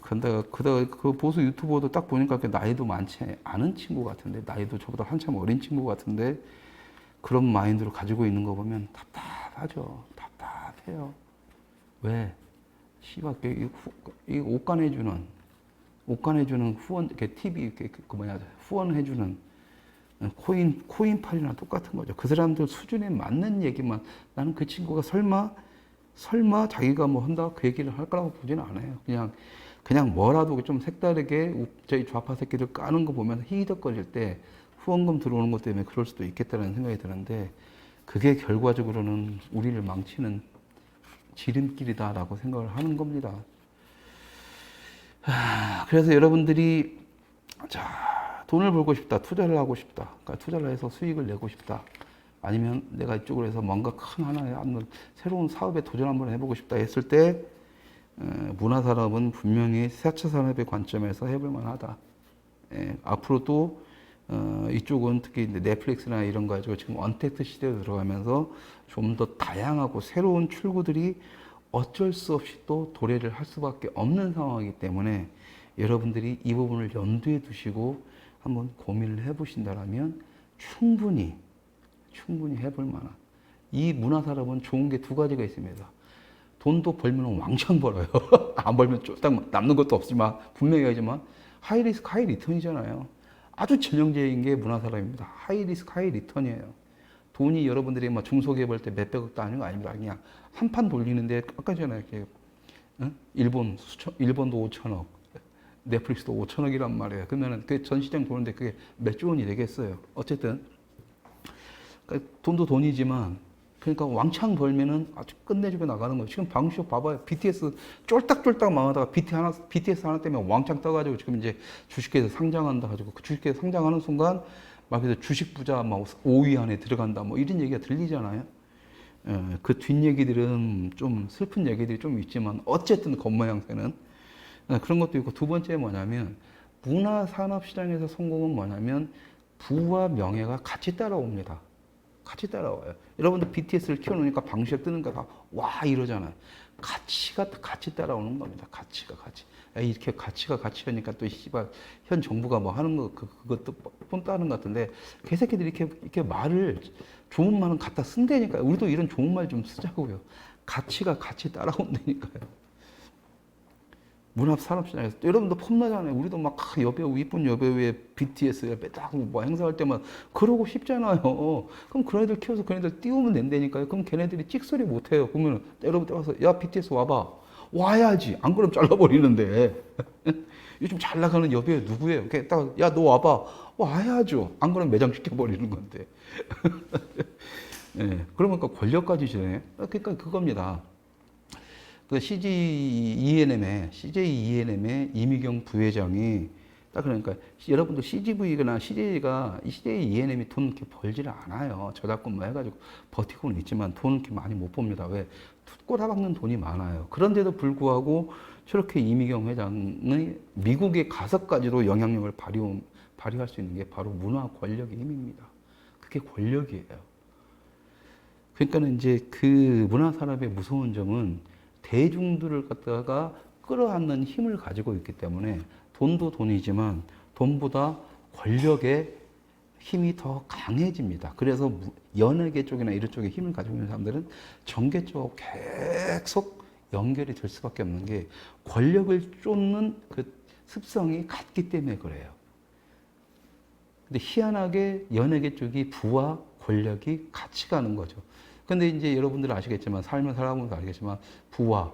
그런데 그 보수 유튜버도 딱 보니까 나이도 많지 않은 친구 같은데 나이도 저보다 한참 어린 친구 같은데 그런 마인드로 가지고 있는 거 보면 답답하죠. 답답해요. 왜? 씨발, 이 옷간해주는 후원, TV, 후원해주는 코인팔이나 똑같은 거죠. 그 사람들 수준에 맞는 얘기만, 나는 그 친구가 설마 자기가 뭐 한다? 그 얘기를 할 거라고 보지는 않아요. 그냥 뭐라도 좀 색다르게 저희 좌파 새끼들 까는 거 보면서 히덕거릴 때 후원금 들어오는 것 때문에 그럴 수도 있겠다는 생각이 드는데 그게 결과적으로는 우리를 망치는 지름길이다라고 생각을 하는 겁니다. 그래서 여러분들이 돈을 벌고 싶다, 투자를 하고 싶다, 그러니까 투자를 해서 수익을 내고 싶다, 아니면 내가 이쪽으로 해서 뭔가 큰 하나의 새로운 사업에 도전 한번 해보고 싶다 했을 때 문화산업은 분명히 4차 산업의 관점에서 해볼 만하다. 앞으로도 이쪽은 특히 이제 넷플릭스나 이런 거 가지고 지금 언택트 시대에 들어가면서 좀 더 다양하고 새로운 출구들이 어쩔 수 없이 또 도래를 할 수밖에 없는 상황이기 때문에 여러분들이 이 부분을 염두에 두시고 한번 고민을 해보신다면 충분히 해볼 만한 이 문화산업은 좋은 게 두 가지가 있습니다. 돈도 벌면 왕창 벌어요. 안 벌면 쫄딱 남는 것도 없지만 분명히 하지만 하이 리스크 하이 리턴이잖아요. 아주 전형적인 게 문화산업입니다. 하이 리스크 하이 리턴이에요. 돈이 여러분들이 막 중소기업 할 때 몇백억도 아니고 아닙니다. 그냥 한 판 돌리는데 아까 전에 이렇게 일본도 5천억, 넷플릭스도 5천억이란 말이에요. 그러면은 그 전 시장 보는데 그게 몇 조 원이 되겠어요. 어쨌든 그러니까 돈도 돈이지만 그러니까 왕창 벌면은 아주 끝내주고 나가는 거예요. 지금 방쇼 봐봐요. BTS 쫄딱쫄딱 망하다가 BTS 하나 때문에 왕창 떠가지고 지금 이제 주식회사 상장한다 가지고 그 주식회사 상장하는 순간 막 그래서 주식 부자 막 5위 안에 들어간다 뭐 이런 얘기가 들리잖아요. 그 뒷얘기들은 좀 슬픈 얘기들이 좀 있지만 어쨌든 겉모양새는 그런 것도 있고 두 번째 뭐냐면 문화산업시장에서 성공은 뭐냐면 부와 명예가 같이 따라옵니다. 같이 따라와요. 여러분들 BTS를 키워놓으니까 방시에 뜨는 거 다 와 이러잖아요. 가치가 같이 따라오는 겁니다. 가치가 같이. 이렇게 가치가 같이 하니까 또 씨발 현 정부가 뭐 하는 거 그것도 뻔따는 것 같은데 개새끼들이 이렇게 말을 좋은 말은 갖다 쓴다니까요. 우리도 이런 좋은 말 좀 쓰자고요. 가치가 같이 따라온다니까요. 문화산업시장에서 여러분도 폼나잖아요. 우리도 막 여배우 이쁜 여배우의 BTS 옆에 딱뭐 행사할 때만 그러고 싶잖아요. 그럼 그런 애들 키워서 그런 애들 띄우면 된다니까요. 그럼 걔네들이 찍소리 못해요. 그러면 여러분 와서 야 BTS 와봐. 와야지. 안 그러면 잘라버리는데. 요즘 잘 나가는 여배우 누구예요? 딱 야 너 와봐. 와야죠. 안 그러면 매장 시켜버리는 건데. 네, 그러니까 권력까지 지네. 그러니까 그겁니다. 그 CJ 이미경 부회장이 딱 그러니까 여러분들 CGV나 CJ ENM이 돈 이렇게 벌지를 않아요. 저작권 뭐 해가지고 버티고는 있지만 돈 이렇게 많이 못 봅니다. 왜? 꼬라박는 돈이 많아요. 그런데도 불구하고 저렇게 이미경 회장의 미국에 가서까지도 영향력을 발휘할 수 있는 게 바로 문화 권력의 힘입니다. 그게 권력이에요. 그러니까는 이제 그 문화산업의 무서운 점은 대중들을 갖다가 끌어안는 힘을 가지고 있기 때문에 돈도 돈이지만 돈보다 권력의 힘이 더 강해집니다. 그래서 연예계 쪽이나 이런 쪽에 힘을 가지고 있는 사람들은 정계 쪽 계속 연결이 될 수밖에 없는 게 권력을 쫓는 그 습성이 같기 때문에 그래요. 근데 희한하게 연예계 쪽이 부와 권력이 같이 가는 거죠. 근데 이제 여러분들은 아시겠지만 삶을 살아보면서 알겠지만 부와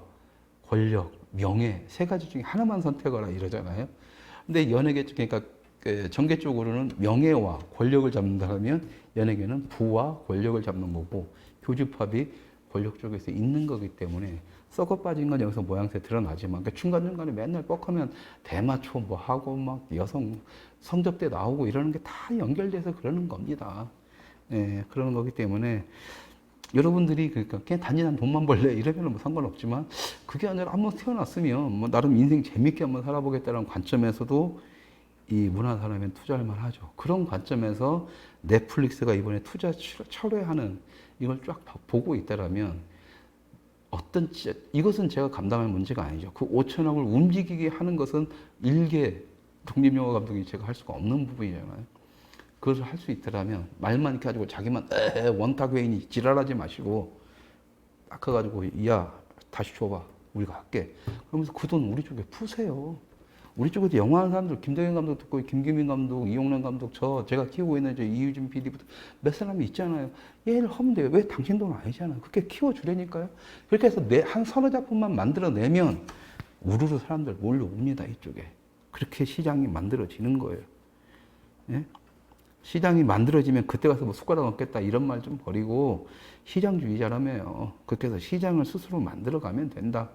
권력, 명예 세 가지 중에 하나만 선택하라 이러잖아요. 근데 연예계 쪽 그러니까 그 정계 쪽으로는 명예와 권력을 잡는다면 연예계는 부와 권력을 잡는 거고 교집합이 권력 쪽에서 있는 거기 때문에 썩어 빠진 건 여기서 모양새 드러나지만 그 중간중간에 맨날 뻑하면 대마초 뭐 하고 막 여성 성접대 나오고 이러는 게 다 연결돼서 그러는 겁니다. 예, 그러는 거기 때문에 여러분들이 그러니까 그냥 단지 난 돈만 벌래 이러면 뭐 상관없지만 그게 아니라 한번 태어났으면 뭐 나름 인생 재밌게 한번 살아보겠다는 관점에서도 이 문화산업에 투자할 만하죠. 그런 관점에서 넷플릭스가 이번에 투자 철회하는 이걸 쫙 보고 있다라면 이것은 제가 감당할 문제가 아니죠. 그 5천억을 움직이게 하는 것은 일개 독립영화 감독이 제가 할 수가 없는 부분이잖아요. 그것을 할 수 있더라면 말만 이렇게 가지고 자기만 원탁 회의니 지랄하지 마시고 딱 가가지고 야 다시 줘봐 우리가 할게 그러면서 그 돈 우리 쪽에 푸세요. 우리 쪽에도 영화하는 사람들 김동현 감독도 있고 김규민 감독 이용란 감독 제가 키우고 있는 이유진 PD부터 몇 사람이 있잖아요. 얘를 하면 돼요. 왜 당신 돈 아니잖아요. 그렇게 키워주라니까요. 그렇게 해서 한 서너 작품만 만들어내면 우르르 사람들 몰려옵니다. 이쪽에. 그렇게 시장이 만들어지는 거예요. 예? 시장이 만들어지면 그때 가서 뭐 숟가락 얹겠다 이런 말 좀 버리고 시장주의자라며요. 그렇게 해서 시장을 스스로 만들어가면 된다.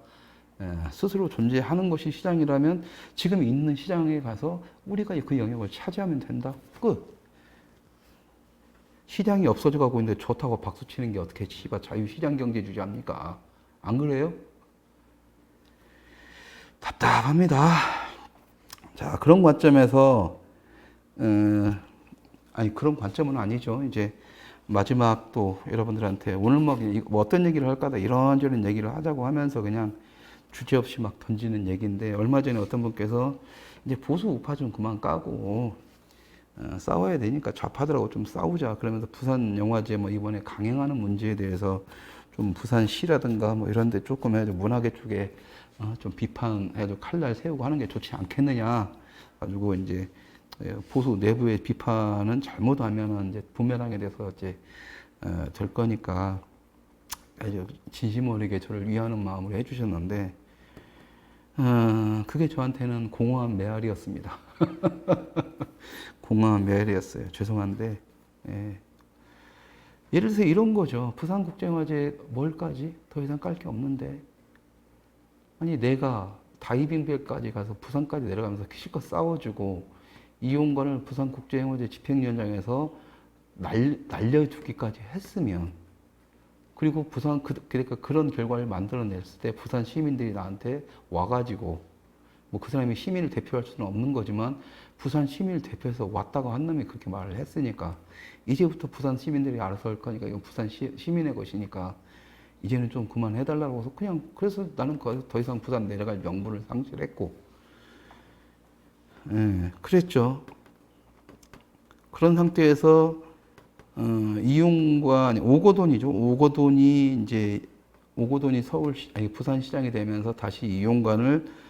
스스로 존재하는 것이 시장이라면 지금 있는 시장에 가서 우리가 그 영역을 차지하면 된다. 끝. 시장이 없어져 가고 있는데 좋다고 박수 치는 게 어떻게 씨발 자유시장 경제주의합니까? 안 그래요? 답답합니다. 자, 그런 관점에서 아니 그런 관점은 아니죠. 이제 마지막 또 여러분들한테 오늘 뭐 어떤 얘기를 할까다 이런저런 얘기를 하자고 하면서 그냥 주제없이 막 던지는 얘기인데 얼마 전에 어떤 분께서 이제 보수 우파 좀 그만 까고 싸워야 되니까 좌파들하고 좀 싸우자 그러면서 부산 영화제 뭐 이번에 강행하는 문제에 대해서 좀 부산시라든가 뭐 이런 데 조금 해가지고 문화계 쪽에 좀 비판해가지고 칼날 세우고 하는 게 좋지 않겠느냐 가지고 이제 보수 내부의 비판은 잘못하면은 이제 부메랑에 대해서 이제 될 거니까 아주 진심 어리게 저를 위하는 마음으로 해주셨는데 그게 저한테는 공허한 메아리였습니다. 공허한 메아리였어요. 죄송한데 예. 예를 들어서 이런 거죠. 부산국제영화제 뭘까지? 더 이상 깔 게 없는데 아니 내가 다이빙벨까지 가서 부산까지 내려가면서 실컷 싸워주고 이용관을 부산국제영화제 집행위원장에서 날려주기까지 했으면 그리고 그러니까 그런 결과를 만들어냈을 때 부산 시민들이 나한테 와가지고 뭐 그 사람이 시민을 대표할 수는 없는 거지만 부산 시민을 대표해서 왔다고 한 놈이 그렇게 말을 했으니까 이제부터 부산 시민들이 알아서 할 거니까 이건 부산 시민의 것이니까 이제는 좀 그만해달라고 해서 그냥 그래서 나는 더 이상 부산 내려갈 명분을 상실했고 예, 그랬죠. 그런 상태에서 이용관 오거돈이죠. 오거돈이 부산시장이 되면서 다시 이용관을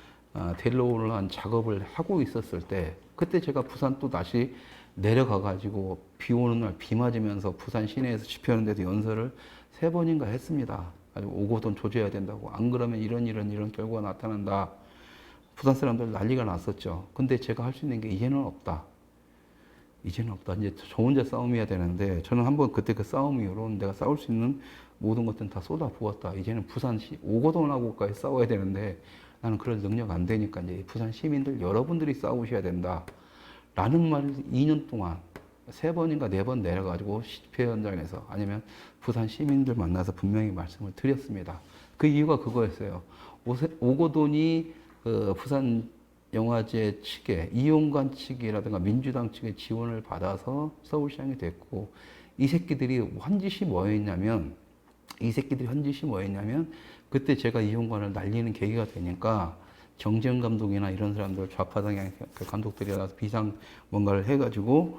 데리러 오려는 작업을 하고 있었을 때 그때 제가 부산 또 다시 내려가 가지고 비 오는 날 비 맞으면서 부산 시내에서 집회하는데도 연설을 3번인가 했습니다. 아주 오거돈 조져야 된다고. 안 그러면 이런 결과가 나타난다. 부산 사람들 난리가 났었죠. 근데 제가 할 수 있는 게 이제는 없다. 이제는 없다. 이제 저 혼자 싸움해야 되는데 저는 한번 그때 그 싸움 이후로는 내가 싸울 수 있는 모든 것들은 다 쏟아 부었다. 이제는 부산시 오거돈하고까지 싸워야 되는데 나는 그럴 능력 안 되니까 이제 부산 시민들 여러분들이 싸우셔야 된다. 라는 말을 2년 동안 3번인가 4번 내려가지고 집회 현장에서 아니면 부산 시민들 만나서 분명히 말씀을 드렸습니다. 그 이유가 그거였어요. 오거돈이 부산 영화제 측에 이용관 측이라든가 민주당 측의 지원을 받아서 서울시장이 됐고 이 새끼들이 헌짓이 뭐였냐면 그때 제가 이용관을 날리는 계기가 되니까 정재영 감독이나 이런 사람들 좌파 당향 감독들이 나서 비상 뭔가를 해가지고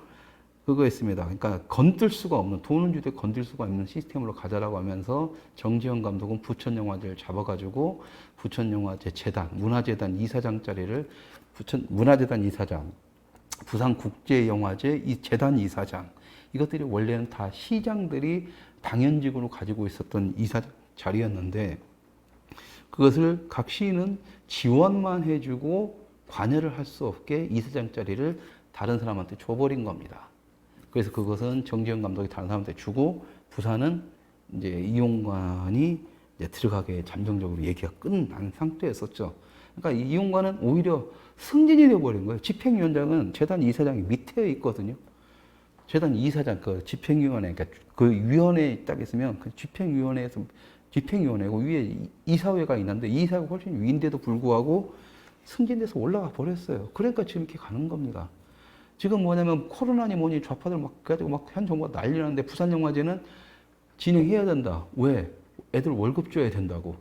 그거 했습니다. 그러니까 건들 수가 없는 돈은 주되 건들 수가 없는 시스템으로 가자라고 하면서 정재영 감독은 부천영화제를 잡아가지고 부천영화제 재단 문화재단 이사장짜리를 문화재단 이사장 부산국제영화제 이 재단 이사장 이것들이 원래는 다 시장들이 당연직으로 가지고 있었던 이사장 자리였는데 그것을 각 시는 지원만 해주고 관여를 할 수 없게 이사장 자리를 다른 사람한테 줘버린 겁니다. 그래서 그것은 정지영 감독이 다른 사람한테 주고 부산은 이제 이용관이 이제 들어가게 잠정적으로 얘기가 끝난 상태였었죠. 그러니까 이용관은 오히려 승진이 되어버린 거예요. 집행위원장은 재단 이사장이 밑에 있거든요. 재단 이사장, 그 집행위원회, 그러니까 그 위원회에 딱 있으면 그 집행위원회고 위에 이사회가 있는데 이사회가 훨씬 위인데도 불구하고 승진돼서 올라가 버렸어요. 그러니까 지금 이렇게 가는 겁니다. 지금 뭐냐면 코로나니 뭐니 좌파들 막 가지고 막 현 정부가 난리나는데 부산영화제는 진행해야 된다. 왜? 애들 월급 줘야 된다고.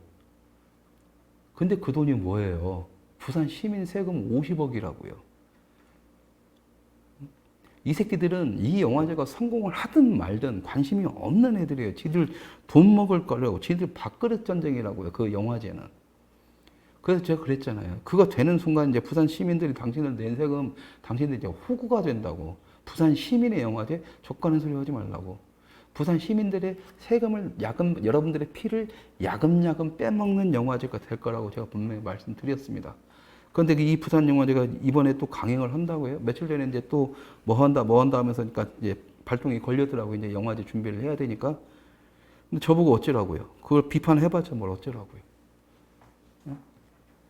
근데 그 돈이 뭐예요? 부산 시민 세금 50억이라고요. 이 새끼들은 이 영화제가 성공을 하든 말든 관심이 없는 애들이에요. 지들 돈 먹을 거라고. 지들 밥그릇 전쟁이라고요. 그 영화제는. 그래서 제가 그랬잖아요. 그거 되는 순간 이제 부산 시민들이 당신들 낸 세금 당신들 이제 호구가 된다고. 부산 시민의 영화제 족가는 소리 하지 말라고. 부산 시민들의 세금을 여러분들의 피를 야금야금 빼먹는 영화제가 될 거라고 제가 분명히 말씀드렸습니다. 그런데 이 부산 영화제가 이번에 또 강행을 한다고 해요. 며칠 전에 이제 또 뭐 한다 하면서 그러니까 이제 발동이 걸려더라고요. 이제 영화제 준비를 해야 되니까. 근데 저보고 어쩌라고요. 그걸 비판해봤자 뭘 어쩌라고요.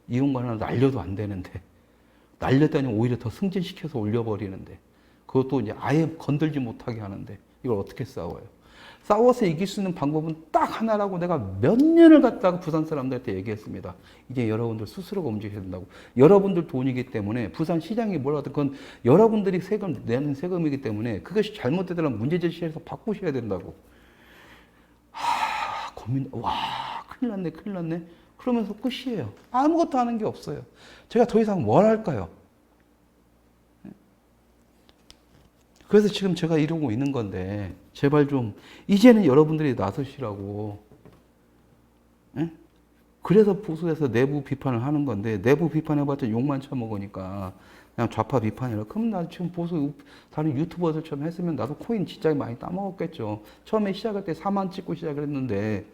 이용관을 날려도 안 되는데. 날렸다니 오히려 더 승진시켜서 올려버리는데. 그것도 이제 아예 건들지 못하게 하는데. 이걸 어떻게 싸워요. 싸워서 이길 수 있는 방법은 딱 하나라고 내가 몇 년을 갖다가 부산 사람들한테 얘기했습니다. 이제 여러분들 스스로가 움직여야 된다고. 여러분들 돈이기 때문에 부산 시장이 뭐라든 그건 여러분들이 세금 내는 세금이기 때문에 그것이 잘못되더라도 문제 제시해서 바꾸셔야 된다고. 와, 큰일 났네, 큰일 났네. 그러면서 끝이에요. 아무것도 하는 게 없어요. 제가 더 이상 뭘 할까요? 그래서 지금 제가 이러고 있는 건데, 제발 좀, 이제는 여러분들이 나서시라고. 예? 그래서 보수에서 내부 비판을 하는 건데, 내부 비판해봤자 욕만 쳐먹으니까, 그냥 좌파 비판이라. 그럼 나 지금 보수, 다른 유튜버들처럼 했으면 나도 코인 진짜 많이 따먹었겠죠. 처음에 시작할 때 4만 찍고 시작을 했는데,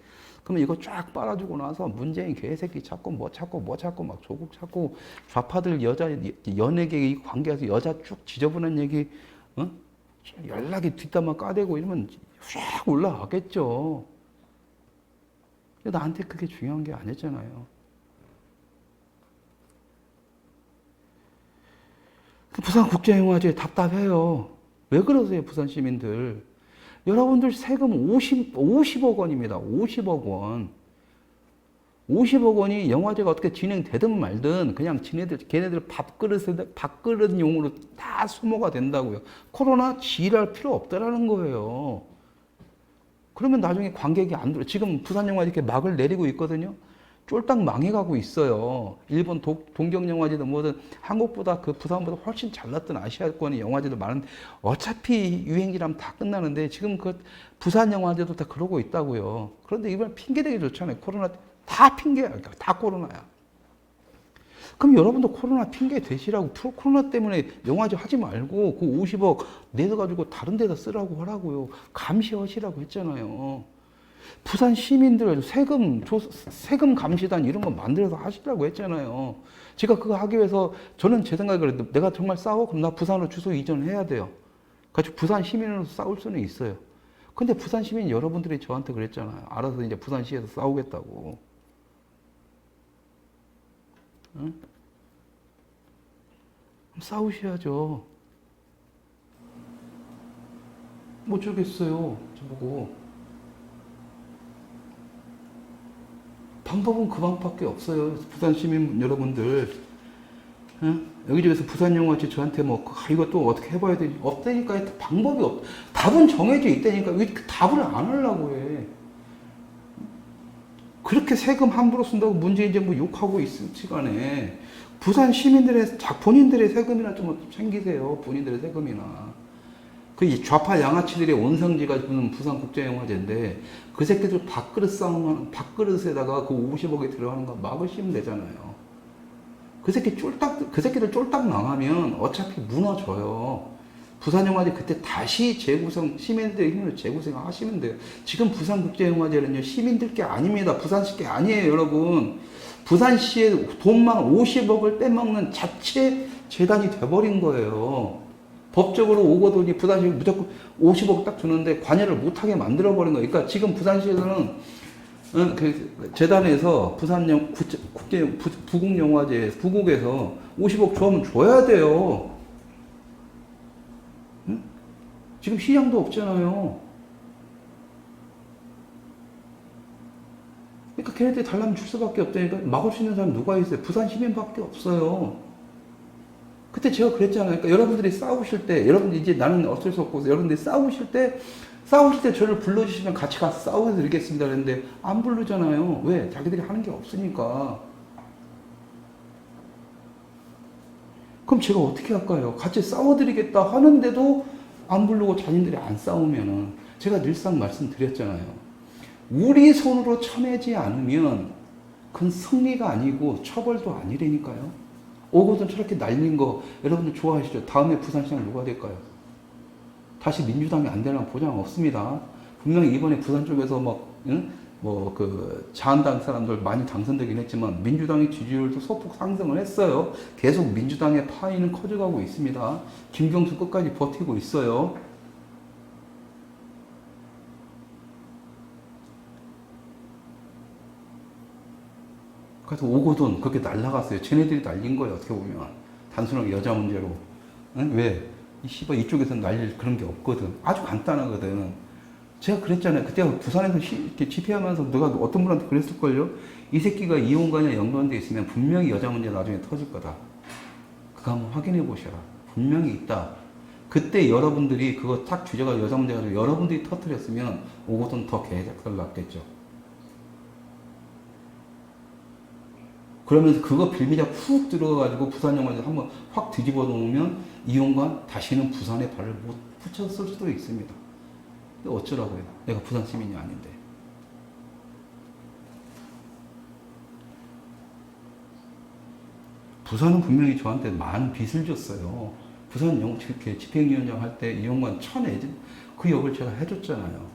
그러면 이거 쫙 빨아주고 나서 문재인 개새끼 찾고 뭐 찾고 막 조국 찾고 좌파들 여자 연예계 관계에서 여자 쭉 지저분한 얘기 어? 연락이 뒷담화 까대고 이러면 쫙 올라가겠죠. 근데 나한테 그게 중요한 게 아니잖아요. 부산국제영화제 답답해요. 왜 그러세요, 부산 시민들? 여러분들 세금 50억 원입니다. 50억 원. 50억 원이 영화제가 어떻게 진행되든 말든 그냥 걔네들 밥그릇용으로 다 소모가 된다고요. 코로나 지랄 필요 없다라는 거예요. 그러면 나중에 관객이 안 들어. 지금 부산영화제 이렇게 막을 내리고 있거든요. 쫄딱 망해가고 있어요. 일본 동경영화제든 뭐든 한국보다 그 부산보다 훨씬 잘났던 아시아권의 영화제도 많은데 어차피 유행기라면 다 끝나는데 지금 그 부산영화제도 다 그러고 있다고요. 그런데 이번 핑계대기 좋잖아요. 코로나 다 핑계야. 다 코로나야. 그럼 여러분도 코로나 핑계 대시라고 코로나 때문에 영화제 하지 말고 그 50억 내가지고 다른 데다 쓰라고 하라고요. 감시하시라고 했잖아요. 부산 시민들 세금 감시단 이런 거 만들어서 하시라고 했잖아요. 제가 그거 하기 위해서 저는 제 생각에 그래도 내가 정말 싸워? 그럼 나 부산으로 주소 이전해야 돼요. 그래서 부산 시민으로서 싸울 수는 있어요. 근데 부산 시민 여러분들이 저한테 그랬잖아요. 알아서 이제 부산시에서 싸우겠다고. 응? 싸우셔야죠. 못 주겠어요. 저보고. 방법은 그 방법밖에 없어요. 부산 시민 여러분들. 응? 여기저기서 부산영화제 저한테 뭐, 이거 또 어떻게 해봐야 되지? 없다니까. 방법이 없, 답은 정해져 있다니까. 왜 답을 안 하려고 해? 그렇게 세금 함부로 쓴다고 문제 이제 뭐 욕하고 있을 시간에 부산 시민들의, 본인들의 세금이나 좀 챙기세요. 본인들의 세금이나. 그 좌파 양아치들의 원성지가 부산 국제영화제인데 그 새끼들 밥그릇에다가 그 50억에 들어가는 거 막으시면 되잖아요. 그 새끼들 쫄딱 나가면 어차피 무너져요. 부산영화제 그때 다시 재구성, 시민들의 힘으로 재구성 하시면 돼요. 지금 부산국제영화제는요, 시민들 게 아닙니다. 부산시 게 아니에요, 여러분. 부산시의 돈만 50억을 빼먹는 자체 재단이 돼버린 거예요. 법적으로 오거돈이 부산시 무조건 50억 딱 주는데 관여를 못하게 만들어버린 거예요. 그러니까 지금 부산시에서는 그 재단에서 부국영화제, 부국에서 50억 주면 줘야 돼요. 응? 지금 시장도 없잖아요. 그러니까 걔네들이 달라면 줄 수밖에 없다니까. 막을 수 있는 사람 누가 있어요? 부산 시민밖에 없어요. 그때 제가 그랬잖아요. 그러니까 여러분들이 싸우실 때, 여러분들 이제 나는 어쩔 수 없고, 여러분들이 싸우실 때 저를 불러주시면 같이 가서 싸워드리겠습니다. 그랬는데, 안 부르잖아요. 왜? 자기들이 하는 게 없으니까. 그럼 제가 어떻게 할까요? 같이 싸워드리겠다 하는데도 안 부르고 자신들이 안 싸우면은, 제가 늘상 말씀드렸잖아요. 우리 손으로 쳐내지 않으면, 그건 승리가 아니고 처벌도 아니라니까요. 오거돈 저렇게 날린 거 여러분들 좋아하시죠? 다음에 부산시장 누가 될까요? 다시 민주당이 안 되는 보장 없습니다. 분명히 이번에 부산 쪽에서 자한당 사람들 많이 당선되긴 했지만 민주당의 지지율도 소폭 상승을 했어요. 계속 민주당의 파이는 커져가고 있습니다. 김경수 끝까지 버티고 있어요. 그래서 오거돈 그렇게 날라갔어요. 쟤네들이 날린 거예요. 어떻게 보면 단순하게 여자 문제로. 응? 왜? 이쪽에서 날릴 그런 게 없거든. 아주 간단하거든. 제가 그랬잖아요. 그때 부산에서 이렇게 집회하면서 누가 어떤 분한테 그랬을걸요? 이 새끼가 이혼과냐 연관돼 있으면 분명히 여자 문제 나중에 터질 거다. 그거 한번 확인해 보셔라. 분명히 있다. 그때 여러분들이 그거 딱 주제가 여자 문제 가지고 여러분들이 터뜨렸으면 오고돈 더 개작살 났겠죠. 그러면서 그거 빌미자 훅 들어가가지고 부산 영화에서 한번 확 뒤집어 놓으면 이용관 다시는 부산에 발을 못 붙였을 수도 있습니다. 근데 어쩌라고요? 내가 부산 시민이 아닌데. 부산은 분명히 저한테 많은 빚을 줬어요. 부산 집행위원장 할 때 이용관 천애진 그 역을 제가 해줬잖아요.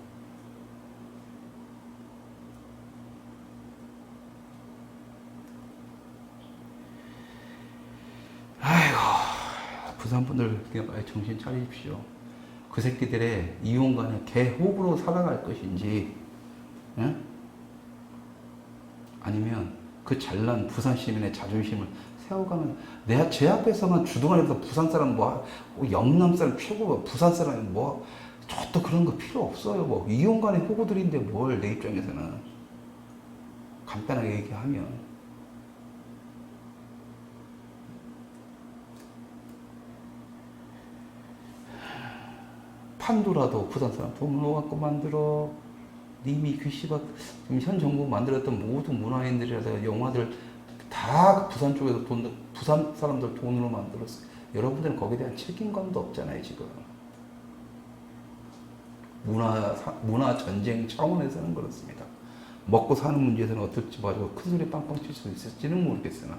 아이고, 부산 분들 그냥 빨리 정신 차리십시오. 그 새끼들의 이용관을 개호구로 살아갈 것인지, 예? 아니면 그 잘난 부산 시민의 자존심을 세워가면 내가 제 앞에서만 주둥아리에서 부산 사람 영남 사람 최고 부산 사람이 저도 그런 거 필요 없어요. 이용관의 호구들인데 뭘 내 입장에서는 간단하게 얘기하면 판도라도 부산 사람 돈으로 갖고 만들어. 님이 귀씨박 지금 현 정부 만들었던 모든 문화인들이라서 영화들 다 부산 쪽에서 부산 사람들 돈으로 만들었어요. 여러분들은 거기에 대한 책임감도 없잖아요, 지금. 문화 전쟁 차원에서는 그렇습니다. 먹고 사는 문제에서는 어떨지 봐도 큰 소리 빵빵 칠 수 있을지는 모르겠으나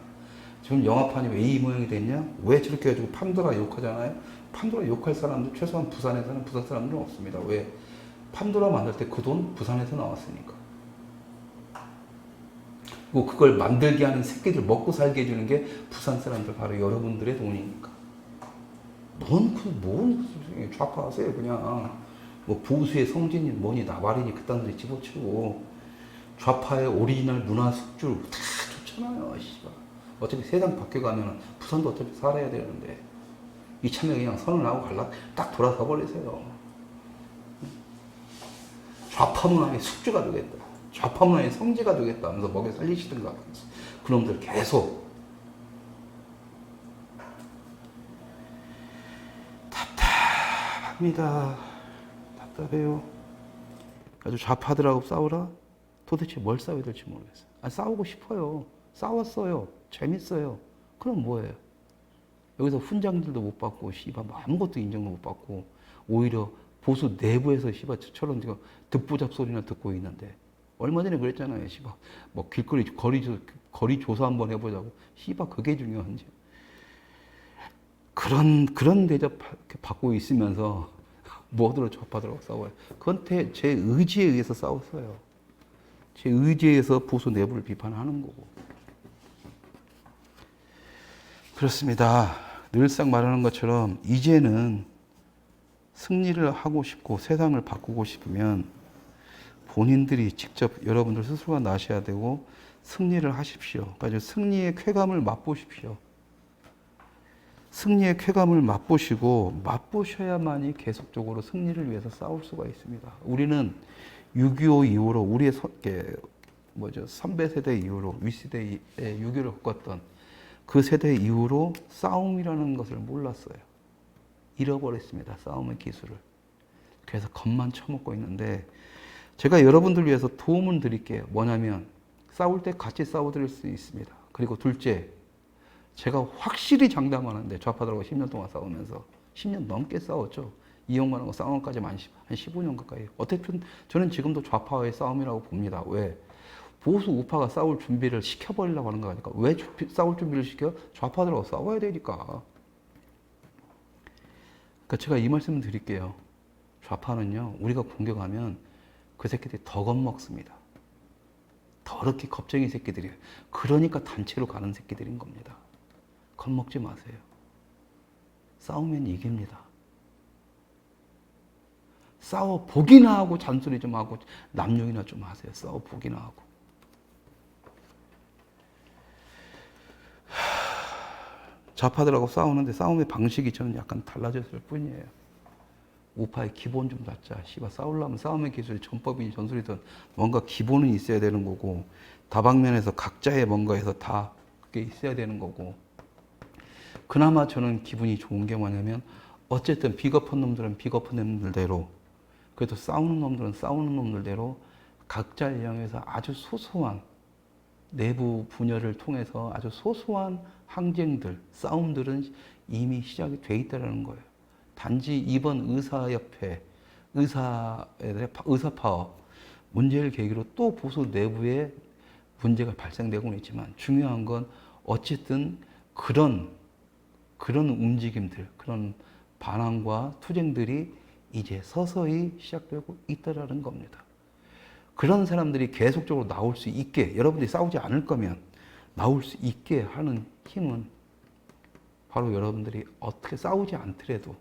지금 영화판이 왜 이 모양이 됐냐? 왜 저렇게 해가지고 판도라 욕하잖아요? 판도라 욕할 사람들 최소한 부산에서는 부산 사람들은 없습니다. 왜? 판도라 만들 때 그 돈 부산에서 나왔으니까. 그리고 그걸 만들게 하는 새끼들 먹고 살게 해주는 게 부산 사람들 바로 여러분들의 돈이니까. 뭔 좌파하세요 그냥. 보수의 성진이 뭐니 나발이니 그딴 데 집어치고 좌파의 오리지널 문화 숙주 다 좋잖아요. 씨발. 어차피 세상 바뀌어가면 부산도 어차피 살아야 되는데 이참에 그냥 선을 하고 딱 돌아서 버리세요. 좌파 문화의 숙주가 되겠다. 좌파 문화의 성지가 되겠다 하면서 먹여 살리시든가. 그놈들 계속. 답답합니다. 답답해요. 아주 좌파들하고 싸우라? 도대체 뭘 싸워야 될지 모르겠어요. 싸우고 싶어요. 싸웠어요. 재밌어요. 그럼 뭐예요? 여기서 훈장들도 못 받고, 아무것도 인정도 못 받고, 오히려 보수 내부에서 저런 지금 듣보잡 소리나 듣고 있는데, 얼마 전에 그랬잖아요. 거리 조사 한번 해보자고. 그게 중요한지. 그런 대접 받고 있으면서, 뭐들어 좌파들하고 싸워요. 그건 제 의지에 의해서 싸웠어요. 제 의지에 의해서 보수 내부를 비판하는 거고. 그렇습니다. 늘상 말하는 것처럼 이제는 승리를 하고 싶고 세상을 바꾸고 싶으면 본인들이 직접 여러분들 스스로가 나셔야 되고 승리를 하십시오. 그러니까 승리의 쾌감을 맛보십시오. 승리의 쾌감을 맛보셔야만이 계속적으로 승리를 위해서 싸울 수가 있습니다. 우리는 6.25 이후로 우리의 선배 세대 이후로 윗세대의 6.25를 겪었던 그 세대 이후로 싸움이라는 것을 몰랐어요. 잃어버렸습니다. 싸움의 기술을. 그래서 겁만 처먹고 있는데 제가 여러분들 위해서 도움을 드릴게요. 뭐냐면 싸울 때 같이 싸워드릴 수 있습니다. 그리고 둘째, 제가 확실히 장담하는데 좌파들하고 10년 동안 싸우면서 10년 넘게 싸웠죠. 이용관하고 싸운 것까지만 한 15년 가까이. 어쨌든 저는 지금도 좌파와의 싸움이라고 봅니다. 왜? 보수 우파가 싸울 준비를 시켜버리려고 하는 거니까. 왜 싸울 준비를 시켜? 좌파들하고 싸워야 되니까. 그러니까 제가 이 말씀을 드릴게요. 좌파는요, 우리가 공격하면 그 새끼들이 더 겁먹습니다. 더럽게 겁쟁이 새끼들이에요. 그러니까 단체로 가는 새끼들인 겁니다. 겁먹지 마세요. 싸우면 이깁니다. 싸워 보기나 하고 잔소리 좀 하고 남용이나 좀 하세요. 싸워 보기나 하고. 좌파들하고 싸우는데 싸움의 방식이 저는 약간 달라졌을 뿐이에요. 우파의 기본 좀 잡자. 씨발 싸우려면 싸움의 기술이 전법이니 전술이든 뭔가 기본은 있어야 되는 거고 다방면에서 각자의 뭔가에서 다 그게 있어야 되는 거고 그나마 저는 기분이 좋은 게 뭐냐면 어쨌든 비겁한 놈들은 비겁한 놈들대로 그래도 싸우는 놈들은 싸우는 놈들대로 각자를 향해서 아주 소소한 내부 분열을 통해서 아주 소소한 항쟁들, 싸움들은 이미 시작이 돼 있다는 거예요. 단지 이번 의사협회, 의사파업 문제를 계기로 또 보수 내부에 문제가 발생되고는 있지만 중요한 건 어쨌든 그런 움직임들, 그런 반항과 투쟁들이 이제 서서히 시작되고 있다라는 겁니다. 그런 사람들이 계속적으로 나올 수 있게, 여러분들이 싸우지 않을 거면 나올 수 있게 하는 힘은 바로 여러분들이 어떻게 싸우지 않더라도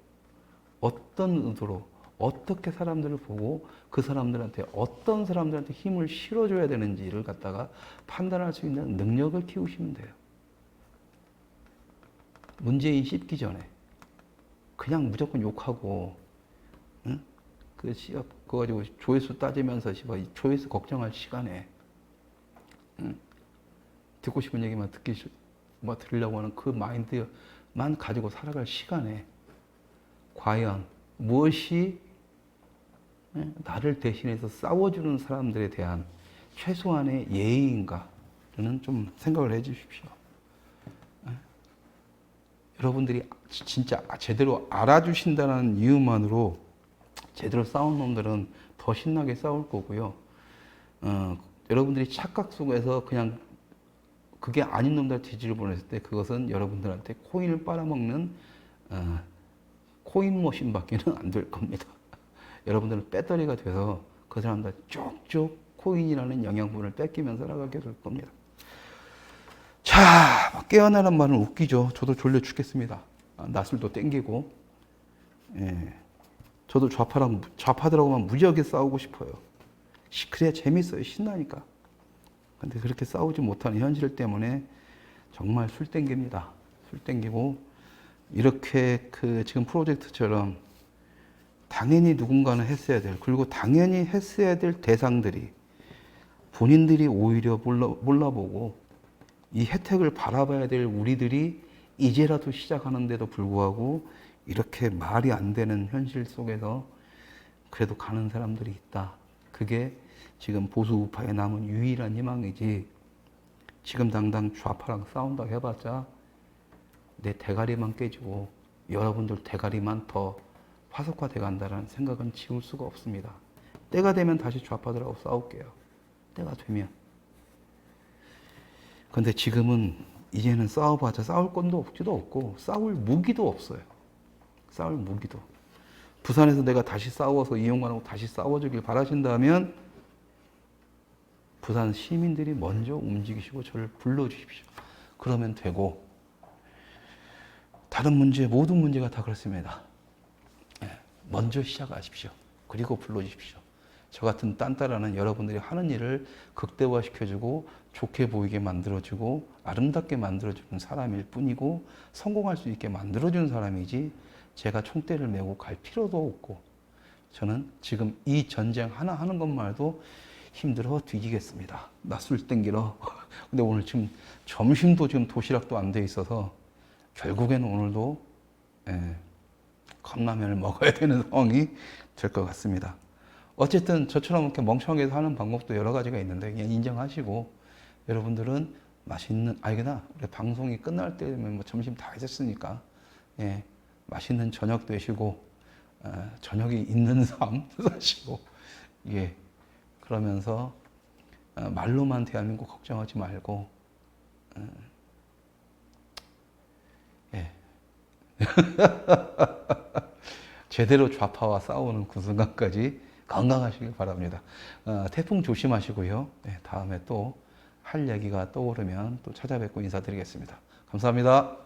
어떤 의도로 어떻게 사람들을 보고 그 사람들한테 어떤 사람들한테 힘을 실어줘야 되는지를 갖다가 판단할 수 있는 능력을 키우시면 돼요. 문재인 씹기 전에 그냥 무조건 욕하고 응? 그거 가지고 조회수 따지면서 조회수 걱정할 시간에 응? 듣고 싶은 얘기만 들으려고 하는 그 마인드만 가지고 살아갈 시간에 과연 무엇이 나를 대신해서 싸워주는 사람들에 대한 최소한의 예의인가는 좀 생각을 해 주십시오. 여러분들이 진짜 제대로 알아주신다는 이유만으로 제대로 싸운 놈들은 더 신나게 싸울 거고요. 여러분들이 착각 속에서 그냥 그게 아닌 놈들 뒤집어 보냈을 때 그것은 여러분들한테 코인을 빨아먹는 코인 머신밖에는 안 될 겁니다. 여러분들은 배터리가 돼서 그 사람들 쭉쭉 코인이라는 영양분을 뺏기면서 살아가게 될 겁니다. 자, 깨어나란 말은 웃기죠. 저도 졸려 죽겠습니다. 낯을도 땡기고. 예. 저도 좌파들하고만 무지하게 싸우고 싶어요. 그래야 재밌어요. 신나니까. 근데 그렇게 싸우지 못하는 현실 때문에 정말 술 땡깁니다. 술 땡기고, 이렇게 지금 프로젝트처럼 당연히 누군가는 했어야 될, 그리고 당연히 했어야 될 대상들이 본인들이 오히려 몰라보고 이 혜택을 바라봐야 될 우리들이 이제라도 시작하는데도 불구하고 이렇게 말이 안 되는 현실 속에서 그래도 가는 사람들이 있다. 그게 지금 보수 우파에 남은 유일한 희망이지 지금 당장 좌파랑 싸운다고 해봤자 내 대가리만 깨지고 여러분들 대가리만 더 화석화돼 간다는 생각은 지울 수가 없습니다. 때가 되면 다시 좌파들하고 싸울게요. 때가 되면. 근데 지금은 이제는 싸워봐자 싸울 건도 없지도 없고 싸울 무기도 없어요. 싸울 무기도. 부산에서 내가 다시 싸워서 이용관하고 다시 싸워주길 바라신다면 부산 시민들이 먼저 움직이시고 저를 불러주십시오. 그러면 되고 다른 문제, 모든 문제가 다 그렇습니다. 먼저 시작하십시오. 그리고 불러주십시오. 저 같은 딴따라는 여러분들이 하는 일을 극대화시켜주고 좋게 보이게 만들어주고 아름답게 만들어주는 사람일 뿐이고 성공할 수 있게 만들어주는 사람이지 제가 총대를 메고 갈 필요도 없고 저는 지금 이 전쟁 하나 하는 것만 해도 힘들어 뒤지겠습니다. 낯술 땡기러. 근데 오늘 지금 점심도 지금 도시락도 안 돼 있어서 결국에는 오늘도 컵라면을 먹어야 되는 상황이 될 것 같습니다. 어쨌든 저처럼 이렇게 멍청하게 사는 방법도 여러 가지가 있는데 그냥 인정하시고 여러분들은 맛있는 우리 방송이 끝날 때면 뭐 점심 다 했었으니까 맛있는 저녁 되시고 저녁이 있는 삶 사시고 그러면서 말로만 대한민국 걱정하지 말고 제대로 좌파와 싸우는 그 순간까지 건강하시길 바랍니다. 태풍 조심하시고요. 다음에 또 할 얘기가 떠오르면 또 찾아뵙고 인사드리겠습니다. 감사합니다.